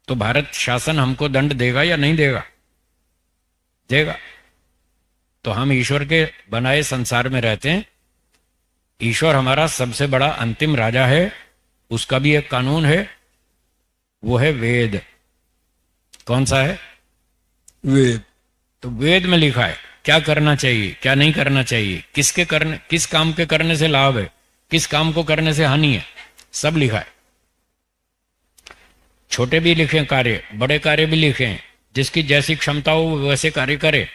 तो भारत शासन हमको दंड देगा या नहीं देगा? देगा। तो हम ईश्वर के बनाए संसार में रहते हैं। ईश्वर हमारा सबसे बड़ा अंतिम राजा है, उसका भी एक कानून है, वो है वेद। कौन सा है? वेद। तो वेद में लिखा है क्या करना चाहिए, क्या नहीं करना चाहिए, किस काम के करने से लाभ है, किस काम को करने से हानि है, सब लिखा है। छोटे भी लिखे कार्य, बड़े कार्य भी लिखे हैं। जिसकी जैसी क्षमता हो वो वैसे कार्य करे।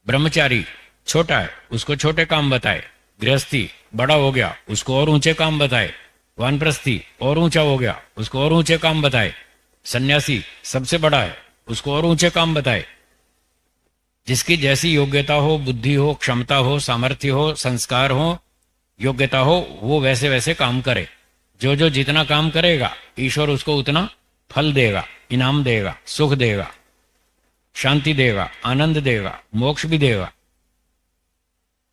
ब्रह्मचारी छोटा है, उसको छोटे काम बताए। गृहस्थी बड़ा हो गया, उसको और ऊंचे काम बताए। वानप्रस्थी और ऊंचा हो गया, उसको और ऊंचे काम बताए। सन्यासी सबसे बड़ा है, उसको और ऊंचे काम बताए। जिसकी जैसी योग्यता हो, बुद्धि हो, क्षमता हो, सामर्थ्य हो, संस्कार हो, योग्यता हो, वो वैसे वैसे काम करे। जो जो जितना काम करेगा ईश्वर उसको उतना फल देगा, इनाम देगा, सुख देगा, शांति देगा, आनंद देगा, मोक्ष भी देगा।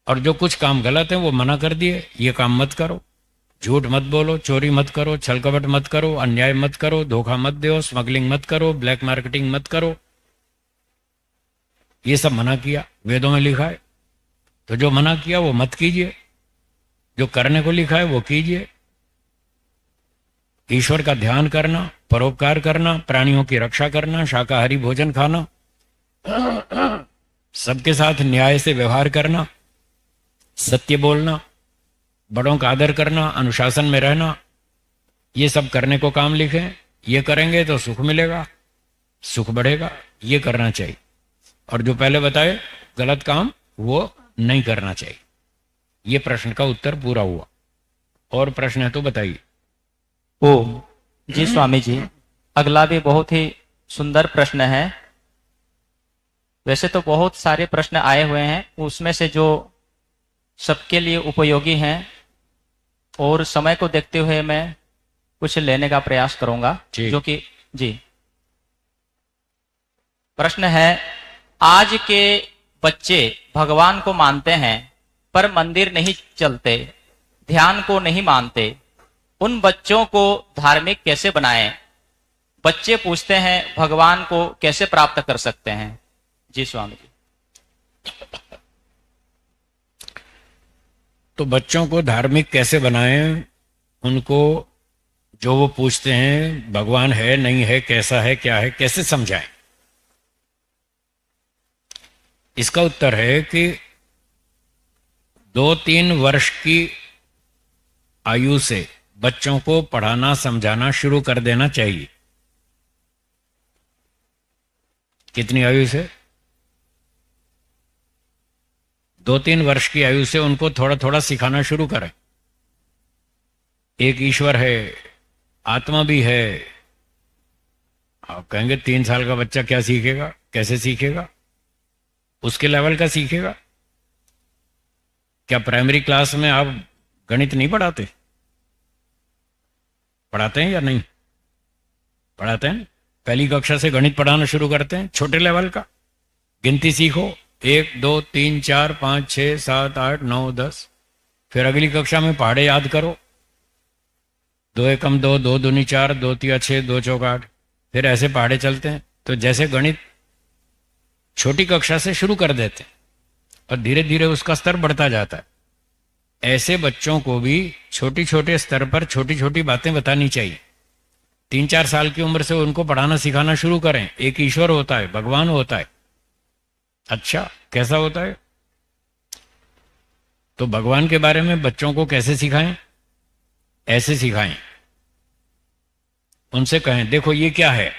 और जो कुछ काम गलत है वो मना कर दिए, ये काम मत करो, झूठ मत बोलो, चोरी मत करो, छल कपट मत करो, अन्याय मत करो, धोखा मत दो, स्मगलिंग मत करो, ब्लैक मार्केटिंग मत करो, ये सब मना किया, वेदों में लिखा है। तो जो मना किया वो मत कीजिए, जो करने को लिखा है वो कीजिए। ईश्वर का ध्यान करना, परोपकार करना, प्राणियों की रक्षा करना, शाकाहारी भोजन खाना, सबके साथ न्याय से व्यवहार करना, सत्य बोलना, बड़ों का आदर करना, अनुशासन में रहना, ये सब करने को काम लिखे। ये करेंगे तो सुख मिलेगा, सुख बढ़ेगा, ये करना चाहिए। और जो पहले बताए गलत काम वो नहीं करना चाहिए। ये प्रश्न का उत्तर पूरा हुआ। और प्रश्न है तो बताइए। ओ जी स्वामी जी, अगला भी बहुत ही सुंदर प्रश्न है। वैसे तो बहुत सारे प्रश्न आए हुए हैं, उसमें से जो सबके लिए उपयोगी हैं और समय को देखते हुए मैं कुछ लेने का प्रयास करूंगा, ठीक। जो कि जी प्रश्न है, आज के बच्चे भगवान को मानते हैं पर मंदिर नहीं चलते, ध्यान को नहीं मानते, उन बच्चों को धार्मिक कैसे बनाएं? बच्चे पूछते हैं भगवान को कैसे प्राप्त कर सकते हैं? जी स्वामी जी। तो बच्चों को धार्मिक कैसे बनाएं, उनको जो वो पूछते हैं भगवान है नहीं है, कैसा है क्या है, कैसे समझाएं? इसका उत्तर है कि 2-3 वर्ष की आयु से बच्चों को पढ़ाना समझाना शुरू कर देना चाहिए। कितनी आयु से? 2-3 वर्ष की आयु से उनको थोड़ा थोड़ा सिखाना शुरू करें। एक ईश्वर है, आत्मा भी है। आप कहेंगे 3 साल का बच्चा क्या सीखेगा, कैसे सीखेगा? उसके लेवल का सीखेगा। क्या प्राइमरी क्लास में आप गणित नहीं पढ़ाते? पढ़ाते हैं या नहीं पढ़ाते हैं? पहली कक्षा से गणित पढ़ाना शुरू करते हैं, छोटे लेवल का। गिनती सीखो, 1 2 3 4 5 6 7 8 9 10। फिर अगली कक्षा में पहाड़े याद करो, 2 एकम 2, 2 दूनी 4, 2 तिया 6, 2 चौक 8। फिर ऐसे पहाड़े चलते हैं। तो जैसे गणित छोटी कक्षा से शुरू कर देते हैं और धीरे धीरे उसका स्तर बढ़ता जाता है, ऐसे बच्चों को भी छोटी छोटे स्तर पर छोटी छोटी बातें बतानी चाहिए। 3-4 साल की उम्र से उनको पढ़ाना सिखाना शुरू करें। एक ईश्वर होता है, भगवान होता है। अच्छा, कैसा होता है? तो भगवान के बारे में बच्चों को कैसे सिखाएं? ऐसे सिखाएं। उनसे कहें देखो ये क्या है,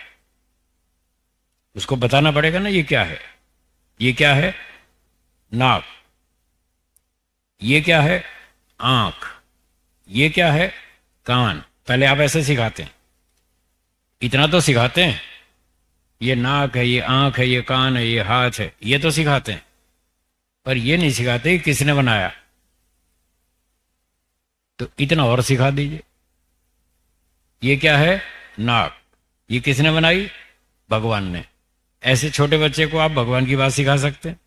उसको बताना पड़ेगा ना ये क्या है। ये क्या है? नाक। ये क्या है? आंख। ये क्या है? कान। पहले आप ऐसे सिखाते हैं, इतना तो सिखाते हैं। ये नाक है, ये आंख है, ये कान है, ये हाथ है, ये तो सिखाते हैं। पर ये नहीं सिखाते कि किसने बनाया। तो इतना और सिखा दीजिए। ये क्या है? नाक। ये किसने बनाई? भगवान ने। ऐसे छोटे बच्चे को आप भगवान की बात सिखा सकते हैं।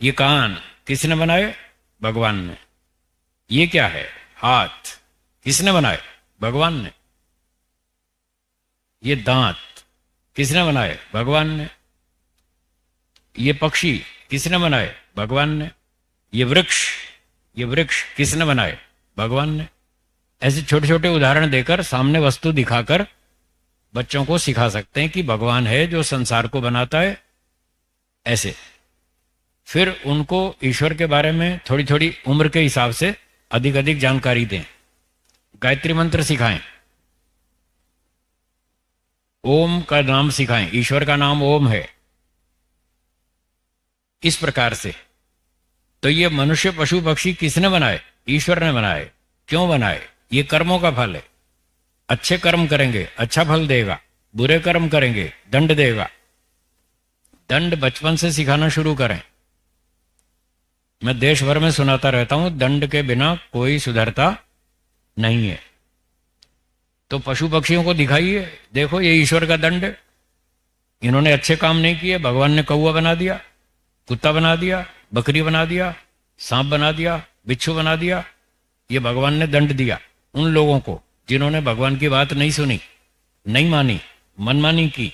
ये कान किसने बनाए? भगवान ने। ये क्या है? हाथ किसने बनाए? भगवान ने। ये दांत किसने बनाए? भगवान ने। ये पक्षी किसने बनाए? भगवान ने। ये वृक्ष किसने बनाए? भगवान ने। ऐसे छोटे छोटे उदाहरण देकर, सामने वस्तु दिखाकर बच्चों को सिखा सकते हैं कि भगवान है जो संसार को बनाता है। ऐसे फिर उनको ईश्वर के बारे में थोड़ी थोड़ी उम्र के हिसाब से अधिक अधिक जानकारी दें। गायत्री मंत्र सिखाएं, ओम का नाम सिखाएं। ईश्वर का नाम ओम है। इस प्रकार से तो ये मनुष्य पशु पक्षी किसने बनाए? ईश्वर ने बनाए। क्यों बनाए? ये कर्मों का फल है। अच्छे कर्म करेंगे अच्छा फल देगा, बुरे कर्म करेंगे दंड देगा। दंड बचपन से सिखाना शुरू करें। मैं देश भर में सुनाता रहता हूं, दंड के बिना कोई सुधरता नहीं है। तो पशु पक्षियों को दिखाइए, देखो ये ईश्वर का दंड है। इन्होंने अच्छे काम नहीं किए, भगवान ने कौवा बना दिया, कुत्ता बना दिया, बकरी बना दिया, सांप बना दिया, बिच्छू बना दिया। ये भगवान ने दंड दिया उन लोगों को जिन्होंने भगवान की बात नहीं सुनी, नहीं मानी, मनमानी की,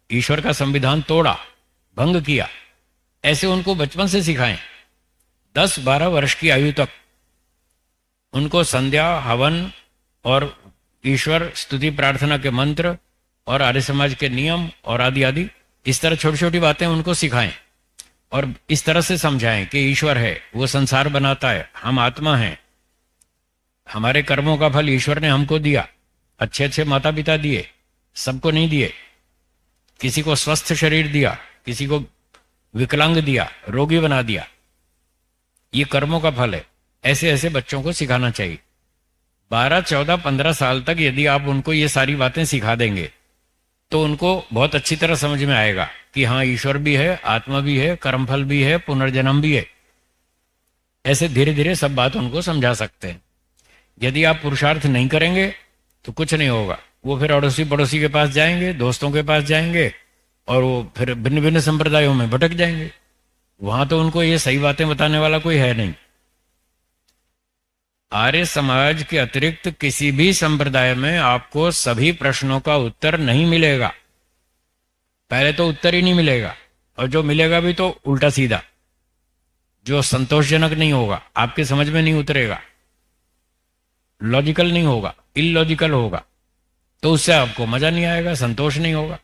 ईश्वर का संविधान तोड़ा, भंग किया। ऐसे उनको बचपन से सिखाएं। 10-12 वर्ष की आयु तक उनको संध्या, हवन और ईश्वर स्तुति प्रार्थना के मंत्र और आर्य समाज के नियम और आदि आदि, इस तरह छोटी छोटी बातें उनको सिखाएं और इस तरह से समझाएं कि ईश्वर है, वो संसार बनाता है, हम आत्मा हैं, हमारे कर्मों का फल ईश्वर ने हमको दिया। अच्छे अच्छे माता पिता दिए, सबको नहीं दिए। किसी को स्वस्थ शरीर दिया, किसी को विकलांग दिया, रोगी बना दिया। ये कर्मों का फल है। ऐसे ऐसे बच्चों को सिखाना चाहिए। 12, 14, 15 साल तक यदि आप उनको ये सारी बातें सिखा देंगे तो उनको बहुत अच्छी तरह समझ में आएगा कि हाँ, ईश्वर भी है, आत्मा भी है, कर्मफल भी है, पुनर्जन्म भी है। ऐसे धीरे धीरे सब बात उनको समझा सकते हैं। यदि आप पुरुषार्थ नहीं करेंगे तो कुछ नहीं होगा। वो फिर अड़ोसी पड़ोसी के पास जाएंगे, दोस्तों के पास जाएंगे और वो फिर भिन्न भिन्न संप्रदायों में भटक जाएंगे। वहां तो उनको ये सही बातें बताने वाला कोई है नहीं। आर्य समाज के अतिरिक्त किसी भी संप्रदाय में आपको सभी प्रश्नों का उत्तर नहीं मिलेगा। पहले तो उत्तर ही नहीं मिलेगा, और जो मिलेगा भी तो उल्टा सीधा, जो संतोषजनक नहीं होगा, आपके समझ में नहीं उतरेगा, लॉजिकल नहीं होगा, इलॉजिकल होगा, तो उससे आपको मजा नहीं आएगा, संतोष नहीं होगा।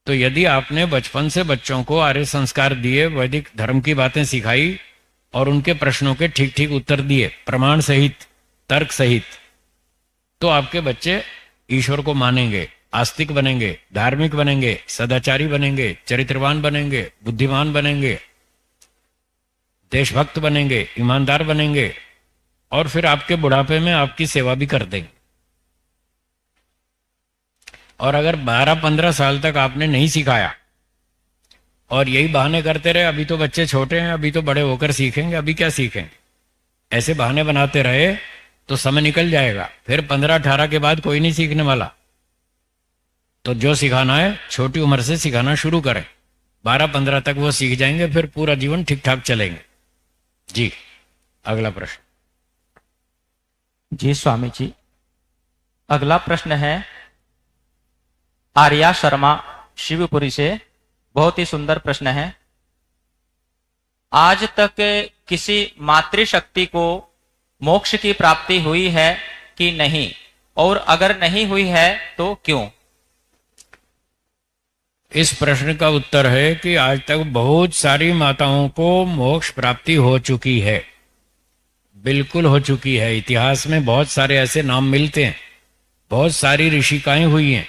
तो यदि आपने बचपन से बच्चों को आर्य संस्कार दिए, वैदिक धर्म की बातें सिखाई और उनके प्रश्नों के ठीक ठीक उत्तर दिए, प्रमाण सहित, तर्क सहित, तो आपके बच्चे ईश्वर को मानेंगे, आस्तिक बनेंगे, धार्मिक बनेंगे, सदाचारी बनेंगे, चरित्रवान बनेंगे, बुद्धिमान बनेंगे, देशभक्त बनेंगे, ईमानदार बनेंगे, और फिर आपके बुढ़ापे में आपकी सेवा भी कर देंगे। और अगर 12-15 साल तक आपने नहीं सिखाया और यही बहाने करते रहे, अभी तो बच्चे छोटे हैं, अभी तो बड़े होकर सीखेंगे, अभी क्या सीखेंगे, ऐसे बहाने बनाते रहे तो समय निकल जाएगा। फिर 15-18 के बाद कोई नहीं सीखने वाला। तो जो सिखाना है छोटी उम्र से सिखाना शुरू करें, 12-15 तक वो सीख जाएंगे, फिर पूरा जीवन ठीक ठाक चलेंगे। जी, अगला प्रश्न। जी स्वामी जी, अगला प्रश्न है आर्या शर्मा शिवपुरी से। बहुत ही सुंदर प्रश्न है। आज तक किसी मातृशक्ति को मोक्ष की प्राप्ति हुई है कि नहीं, और अगर नहीं हुई है तो क्यों? इस प्रश्न का उत्तर है कि आज तक बहुत सारी माताओं को मोक्ष प्राप्ति हो चुकी है, बिल्कुल हो चुकी है। इतिहास में बहुत सारे ऐसे नाम मिलते हैं। बहुत सारी ऋषिकाएं हुई हैं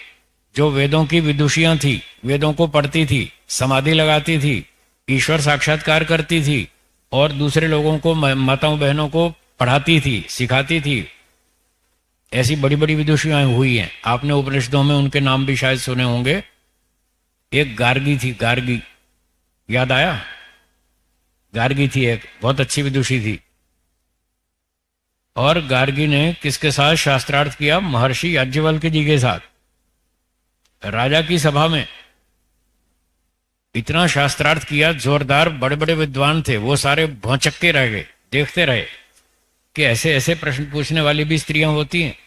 जो वेदों की विदुषियां थी, वेदों को पढ़ती थी, समाधि लगाती थी, ईश्वर साक्षात्कार करती थी और दूसरे लोगों को, माताओं बहनों को पढ़ाती थी, सिखाती थी। ऐसी बड़ी बड़ी विदुषियां हुई हैं। आपने उपनिषदों में उनके नाम भी शायद सुने होंगे। एक गार्गी थी, गार्गी, याद आया? गार्गी थी, एक बहुत अच्छी विदुषी थी। और गार्गी ने किसके साथ शास्त्रार्थ किया? महर्षि याज्ञवल्क्य जी के साथ, राजा की सभा में। इतना शास्त्रार्थ किया, जोरदार, बड़े बड़े विद्वान थे, वो सारे भौचक्के रह गए, देखते रहे कि ऐसे ऐसे प्रश्न पूछने वाली भी स्त्रियां होती हैं।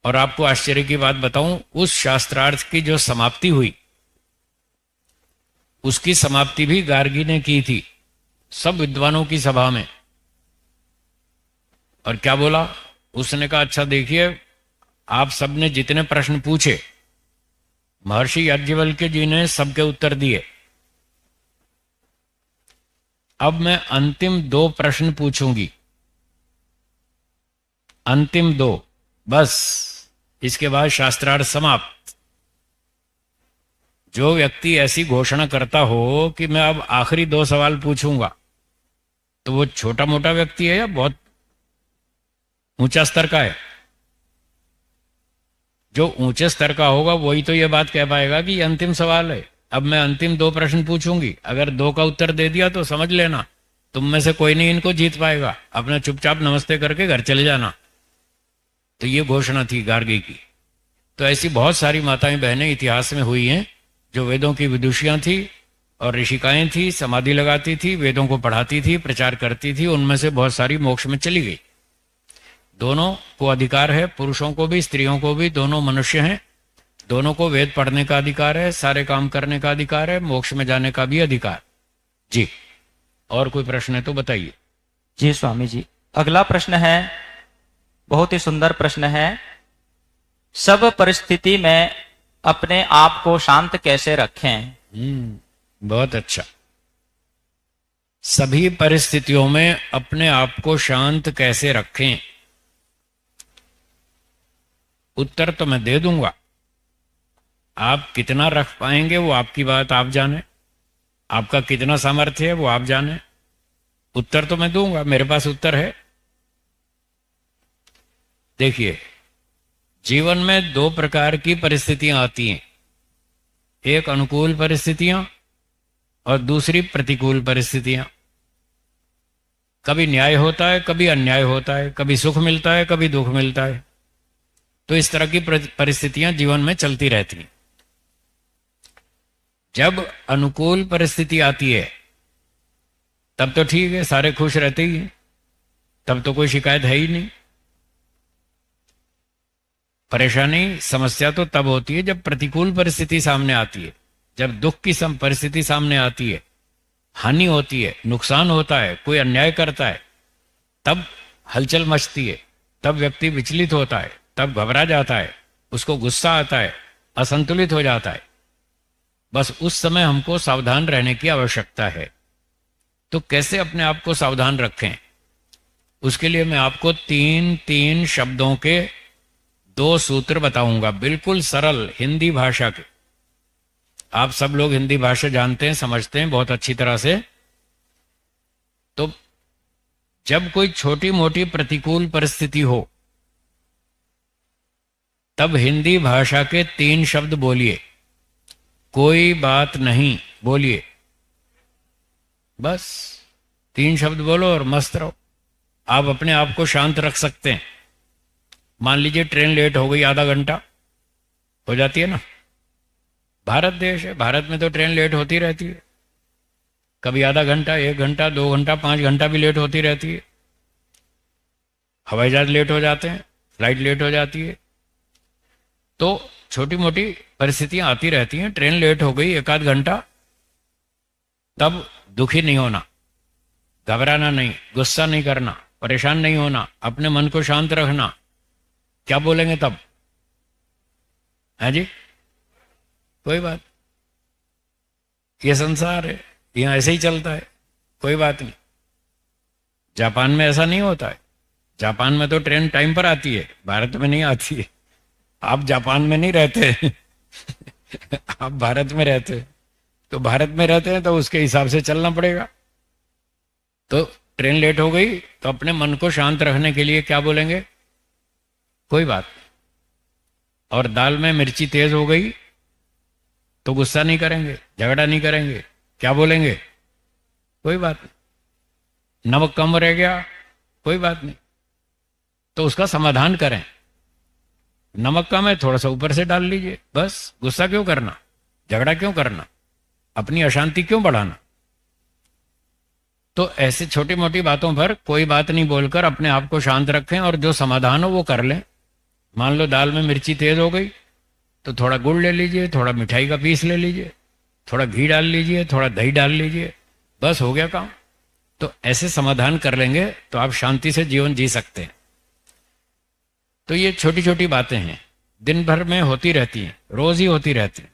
और आपको आश्चर्य की बात बताऊं, उस शास्त्रार्थ की जो समाप्ति हुई, उसकी समाप्ति भी गार्गी ने की थी, सब विद्वानों की सभा में। और क्या बोला उसने? कहा, अच्छा देखिए, आप सबने जितने प्रश्न पूछे, महर्षि याज्ञवल्क्य जी ने सबके उत्तर दिए। अब मैं अंतिम 2 प्रश्न पूछूंगी, अंतिम 2, बस। इसके बाद शास्त्रार्थ समाप्त। जो व्यक्ति ऐसी घोषणा करता हो कि मैं अब आखिरी 2 सवाल पूछूंगा, तो वो छोटा मोटा व्यक्ति है या बहुत ऊंचा स्तर का है? जो ऊंचे स्तर का होगा वही तो ये बात कह पाएगा कि ये अंतिम सवाल है, अब मैं अंतिम 2 प्रश्न पूछूंगी। अगर 2 का उत्तर दे दिया तो समझ लेना तुम में से कोई नहीं इनको जीत पाएगा, अपना चुपचाप नमस्ते करके घर चले जाना। तो ये घोषणा थी गार्गी की। तो ऐसी बहुत सारी माताएं बहनें इतिहास में हुई हैं जो वेदों की विदुषियां थी और ऋषिकाएं थी, समाधि लगाती थी, वेदों को पढ़ाती थी, प्रचार करती थी। उनमें से बहुत सारी मोक्ष में चली गई। दोनों को अधिकार है, पुरुषों को भी, स्त्रियों को भी, दोनों मनुष्य हैं, दोनों को वेद पढ़ने का अधिकार है, सारे काम करने का अधिकार है, मोक्ष में जाने का भी अधिकार। जी, और कोई प्रश्न है तो बताइए। जी स्वामी जी, अगला प्रश्न है, बहुत ही सुंदर प्रश्न है। सब परिस्थिति में अपने आप को शांत कैसे रखें? बहुत अच्छा। सभी परिस्थितियों में अपने आप को शांत कैसे रखें? उत्तर तो मैं दे दूंगा, आप कितना रख पाएंगे वो आपकी बात, आप जाने। आपका कितना सामर्थ्य है वो आप जाने। उत्तर तो मैं दूंगा, मेरे पास उत्तर है। देखिए, जीवन में दो प्रकार की परिस्थितियां आती हैं, एक अनुकूल परिस्थितियां और दूसरी प्रतिकूल परिस्थितियां। कभी न्याय होता है, कभी अन्याय होता है, कभी सुख मिलता है, कभी दुख मिलता है। तो इस तरह की परिस्थितियां जीवन में चलती रहती हैं। जब अनुकूल परिस्थिति आती है तब तो ठीक है, सारे खुश रहते ही हैं, तब तो कोई शिकायत है ही नहीं। परेशानी, समस्या तो तब होती है जब प्रतिकूल परिस्थिति सामने आती है, जब दुख की परिस्थिति सामने आती है, हानि होती है, नुकसान होता है, कोई अन्याय करता है, तब हलचल मचती है, तब व्यक्ति विचलित होता है, तब घबरा जाता है, उसको गुस्सा आता है, असंतुलित हो जाता है। बस उस समय हमको सावधान रहने की आवश्यकता है। तो कैसे अपने आप को सावधान रखें, उसके लिए मैं आपको तीन तीन शब्दों के दो सूत्र बताऊंगा, बिल्कुल सरल हिंदी भाषा के। आप सब लोग हिंदी भाषा जानते हैं, समझते हैं बहुत अच्छी तरह से। तो जब कोई छोटी मोटी प्रतिकूल परिस्थिति हो तब हिंदी भाषा के तीन शब्द बोलिए। कोई बात नहीं बोलिए, बस तीन शब्द बोलो और मस्त रहो। आप अपने आप को शांत रख सकते हैं। मान लीजिए ट्रेन लेट हो गई, आधा घंटा हो जाती है ना, भारत देश है, भारत में तो ट्रेन लेट होती रहती है। कभी आधा घंटा, 1 घंटा, 2 घंटा, 5 घंटा भी लेट होती रहती है। हवाई जहाज लेट हो जाते हैं, फ्लाइट लेट हो जाती है। तो छोटी मोटी परिस्थितियां आती रहती हैं। ट्रेन लेट हो गई 1 आध घंटा, तब दुखी नहीं होना, घबराना नहीं, गुस्सा नहीं करना, परेशान नहीं होना, अपने मन को शांत रखना। क्या बोलेंगे तब? है जी, कोई बात, ये संसार है, यहाँ ऐसे ही चलता है, कोई बात नहीं। जापान में ऐसा नहीं होता है। जापान में तो ट्रेन टाइम पर आती है, भारत में नहीं आती है। आप जापान में नहीं रहते आप भारत में रहते हैं, तो भारत में रहते हैं तो उसके हिसाब से चलना पड़ेगा। तो ट्रेन लेट हो गई तो अपने मन को शांत रखने के लिए क्या बोलेंगे? कोई बात। और दाल में मिर्ची तेज हो गई तो गुस्सा नहीं करेंगे, झगड़ा नहीं करेंगे, क्या बोलेंगे? कोई बात नहीं। नमक कम रह गया, कोई बात नहीं, तो उसका समाधान करें। नमक कम है, थोड़ा सा ऊपर से डाल लीजिए, बस। गुस्सा क्यों करना, झगड़ा क्यों करना, अपनी अशांति क्यों बढ़ाना? तो ऐसे छोटी मोटी बातों पर कोई बात नहीं बोलकर अपने आप को शांत रखें और जो समाधान हो वो कर लें। मान लो दाल में मिर्ची तेज हो गई तो थोड़ा गुड़ ले लीजिए, थोड़ा मिठाई का पीस ले लीजिए, थोड़ा घी डाल लीजिए, थोड़ा दही डाल लीजिए, बस हो गया काम। तो ऐसे समाधान कर लेंगे तो आप शांति से जीवन जी सकते हैं। तो ये छोटी छोटी बातें हैं, दिन भर में होती रहती हैं, रोज ही होती रहती हैं।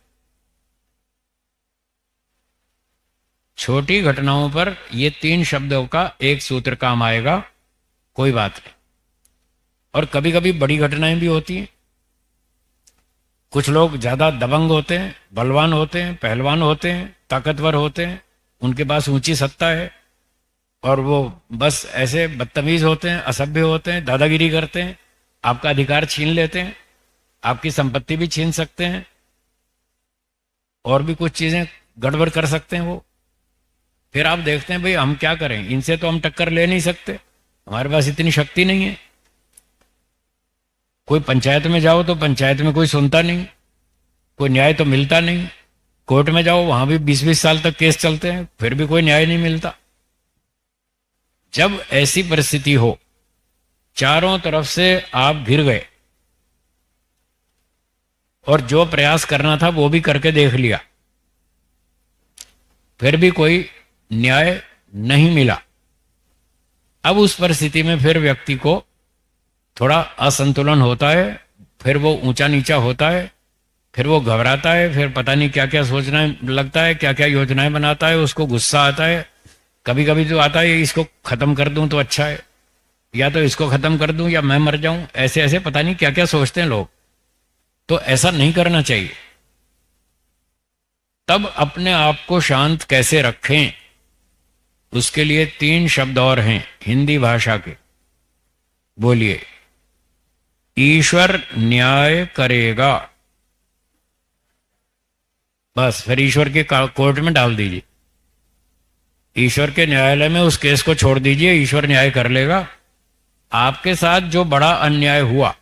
छोटी घटनाओं पर ये 3 शब्दों का एक सूत्र काम आएगा, कोई बात नहीं। और कभी कभी बड़ी घटनाएं भी होती हैं। कुछ लोग ज्यादा दबंग होते हैं, बलवान होते हैं, पहलवान होते हैं, ताकतवर होते हैं, उनके पास ऊंची सत्ता है और वो बस ऐसे बदतमीज होते हैं, असभ्य होते हैं, दादागिरी करते हैं, आपका अधिकार छीन लेते हैं, आपकी संपत्ति भी छीन सकते हैं और भी कुछ चीजें गड़बड़ कर सकते हैं वो। फिर आप देखते हैं भाई हम क्या करें, इनसे तो हम टक्कर ले नहीं सकते, हमारे पास इतनी शक्ति नहीं है। कोई पंचायत में जाओ तो पंचायत में कोई सुनता नहीं, कोई न्याय तो मिलता नहीं। कोर्ट में जाओ वहां भी 20-20 साल तक केस चलते हैं, फिर भी कोई न्याय नहीं मिलता। जब ऐसी परिस्थिति हो, चारों तरफ से आप घिर गए और जो प्रयास करना था वो भी करके देख लिया, फिर भी कोई न्याय नहीं मिला। अब उस परिस्थिति में फिर व्यक्ति को थोड़ा असंतुलन होता है, फिर वो ऊंचा नीचा होता है, फिर वो घबराता है, फिर पता नहीं क्या क्या सोचना लगता है, क्या क्या योजनाएं बनाता है, उसको गुस्सा आता है। कभी कभी तो आता है इसको खत्म कर दूं तो अच्छा है, या तो इसको खत्म कर दूं या मैं मर जाऊं, ऐसे ऐसे पता नहीं क्या क्या सोचते हैं लोग। तो ऐसा नहीं करना चाहिए। तब अपने आप को शांत कैसे रखें, उसके लिए 3 शब्द और हैं हिंदी भाषा के। बोलिए, ईश्वर न्याय करेगा। बस फिर ईश्वर के कोर्ट में डाल दीजिए, ईश्वर के न्यायालय में उस केस को छोड़ दीजिए, ईश्वर न्याय कर लेगा। आपके साथ जो बड़ा अन्याय हुआ,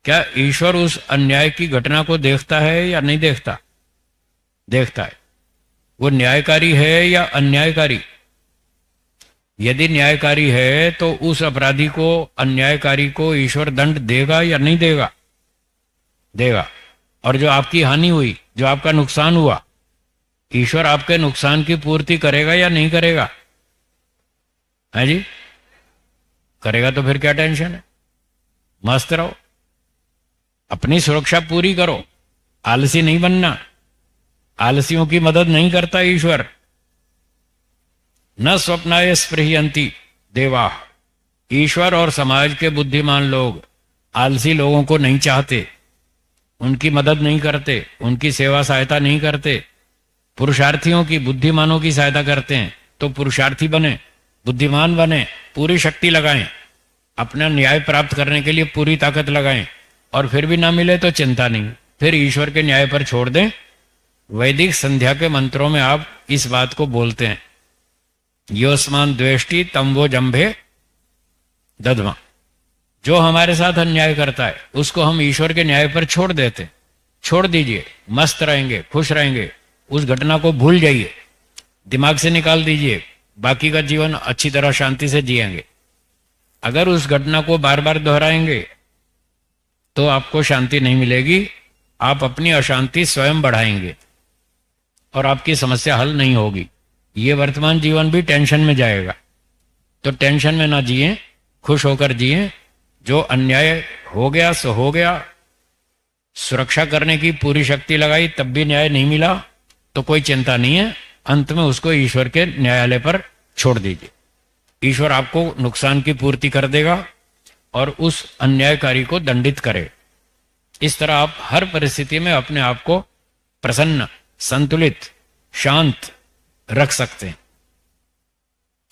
क्या ईश्वर उस अन्याय की घटना को देखता है या नहीं देखता? देखता है। वो न्यायकारी है या अन्यायकारी? यदि न्यायकारी है तो उस अपराधी को, अन्यायकारी को ईश्वर दंड देगा या नहीं देगा? देगा। और जो आपकी हानि हुई, जो आपका नुकसान हुआ, ईश्वर आपके नुकसान की पूर्ति करेगा या नहीं करेगा? है जी? करेगा तो फिर क्या टेंशन है? मस्त रहो, अपनी सुरक्षा पूरी करो, आलसी नहीं बनना। आलसियों की मदद नहीं करता ईश्वर। न स्वप्नाय स्पृहयन्ति देवा। ईश्वर और समाज के बुद्धिमान लोग आलसी लोगों को नहीं चाहते, उनकी मदद नहीं करते, उनकी सेवा सहायता नहीं करते। पुरुषार्थियों की, बुद्धिमानों की सहायता करते हैं। तो पुरुषार्थी बने, बुद्धिमान बने, पूरी शक्ति लगाएं, अपना न्याय प्राप्त करने के लिए पूरी ताकत लगाएं। और फिर भी ना मिले तो चिंता नहीं, फिर ईश्वर के न्याय पर छोड़ दें। वैदिक संध्या के मंत्रों में आप इस बात को बोलते हैं, योस्मान द्वेष्टि तम वो जंभे दधमा। जो हमारे साथ अन्याय करता है उसको हम ईश्वर के न्याय पर छोड़ देते। छोड़ दीजिए, मस्त रहेंगे, खुश रहेंगे। उस घटना को भूल जाइए, दिमाग से निकाल दीजिए, बाकी का जीवन अच्छी तरह शांति से जिएंगे। अगर उस घटना को बार बार दोहराएंगे तो आपको शांति नहीं मिलेगी, आप अपनी अशांति स्वयं बढ़ाएंगे और आपकी समस्या हल नहीं होगी। ये वर्तमान जीवन भी टेंशन में जाएगा। तो टेंशन में ना जिए, खुश होकर जिए। जो अन्याय हो गया सो हो गया, सुरक्षा करने की पूरी शक्ति लगाई तब भी न्याय नहीं मिला तो कोई चिंता नहीं है, अंत में उसको ईश्वर के न्यायालय पर छोड़ दीजिए। ईश्वर आपको नुकसान की पूर्ति कर देगा और उस अन्यायकारी को दंडित करे। इस तरह आप हर परिस्थिति में अपने आप को प्रसन्न, संतुलित, शांत रख सकते हैं।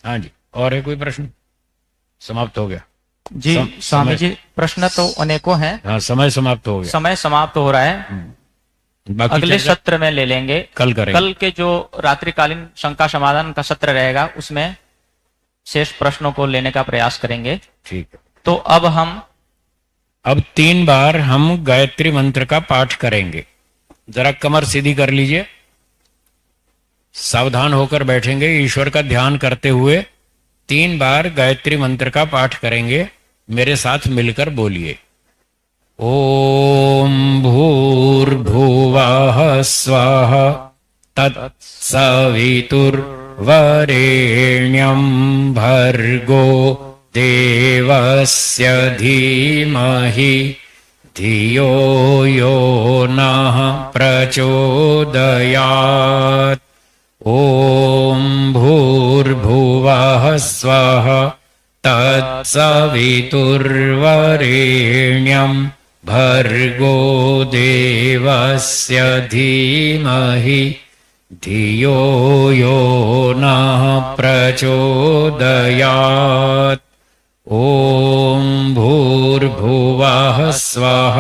हाँ जी, और है कोई प्रश्न? समाप्त हो गया जी स्वामी जी, प्रश्न तो अनेकों हैं। हाँ, समय समाप्त हो गया। समय समाप्त हो रहा है, बाकी अगले सत्र में ले लेंगे। कल करेंगे। कल के जो रात्रिकालीन शंका समाधान का सत्र रहेगा उसमें शेष प्रश्नों को लेने का प्रयास करेंगे। ठीक है। तो अब 3 बार हम गायत्री मंत्र का पाठ करेंगे। जरा कमर सीधी कर लीजिए, सावधान होकर बैठेंगे। ईश्वर का ध्यान करते हुए 3 बार गायत्री मंत्र का पाठ करेंगे। मेरे साथ मिलकर बोलिए, ओम भूर्भुवः स्वाहा तत्सवितुर्वरेण्यं भर्गो देवस्य धीमहि धियो यो नः प्रचोदयात्। ओम भूर्भुवः स्वः तत्सवितुर्वरेण्यं भर्गो देवस्य धीमहि धियो यो नः प्रचोदयात्। ओम भूर्भुवः स्वः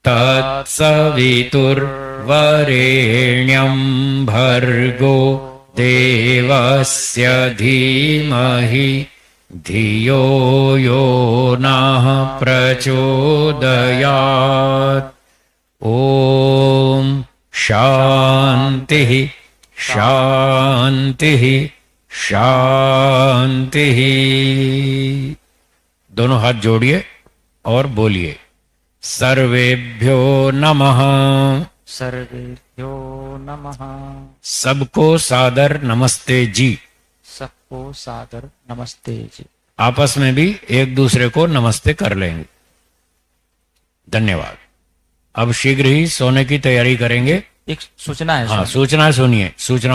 तत्सवितुर्वरेण्यं भर्गो देवस्य धीमहि धियो यो नः प्रचोदयात्। ओम शांति शांति शांति। दोनों हाथ जोड़िए और बोलिए, सर्वेभ्यो नमः। सर्वेभ्यो नमः। सबको सादर नमस्ते जी। सबको सादर नमस्ते जी। आपस में भी एक दूसरे को नमस्ते कर लेंगे। धन्यवाद। अब शीघ्र ही सोने की तैयारी करेंगे। एक सूचना है। हाँ, सूचना सुनिए। सूचना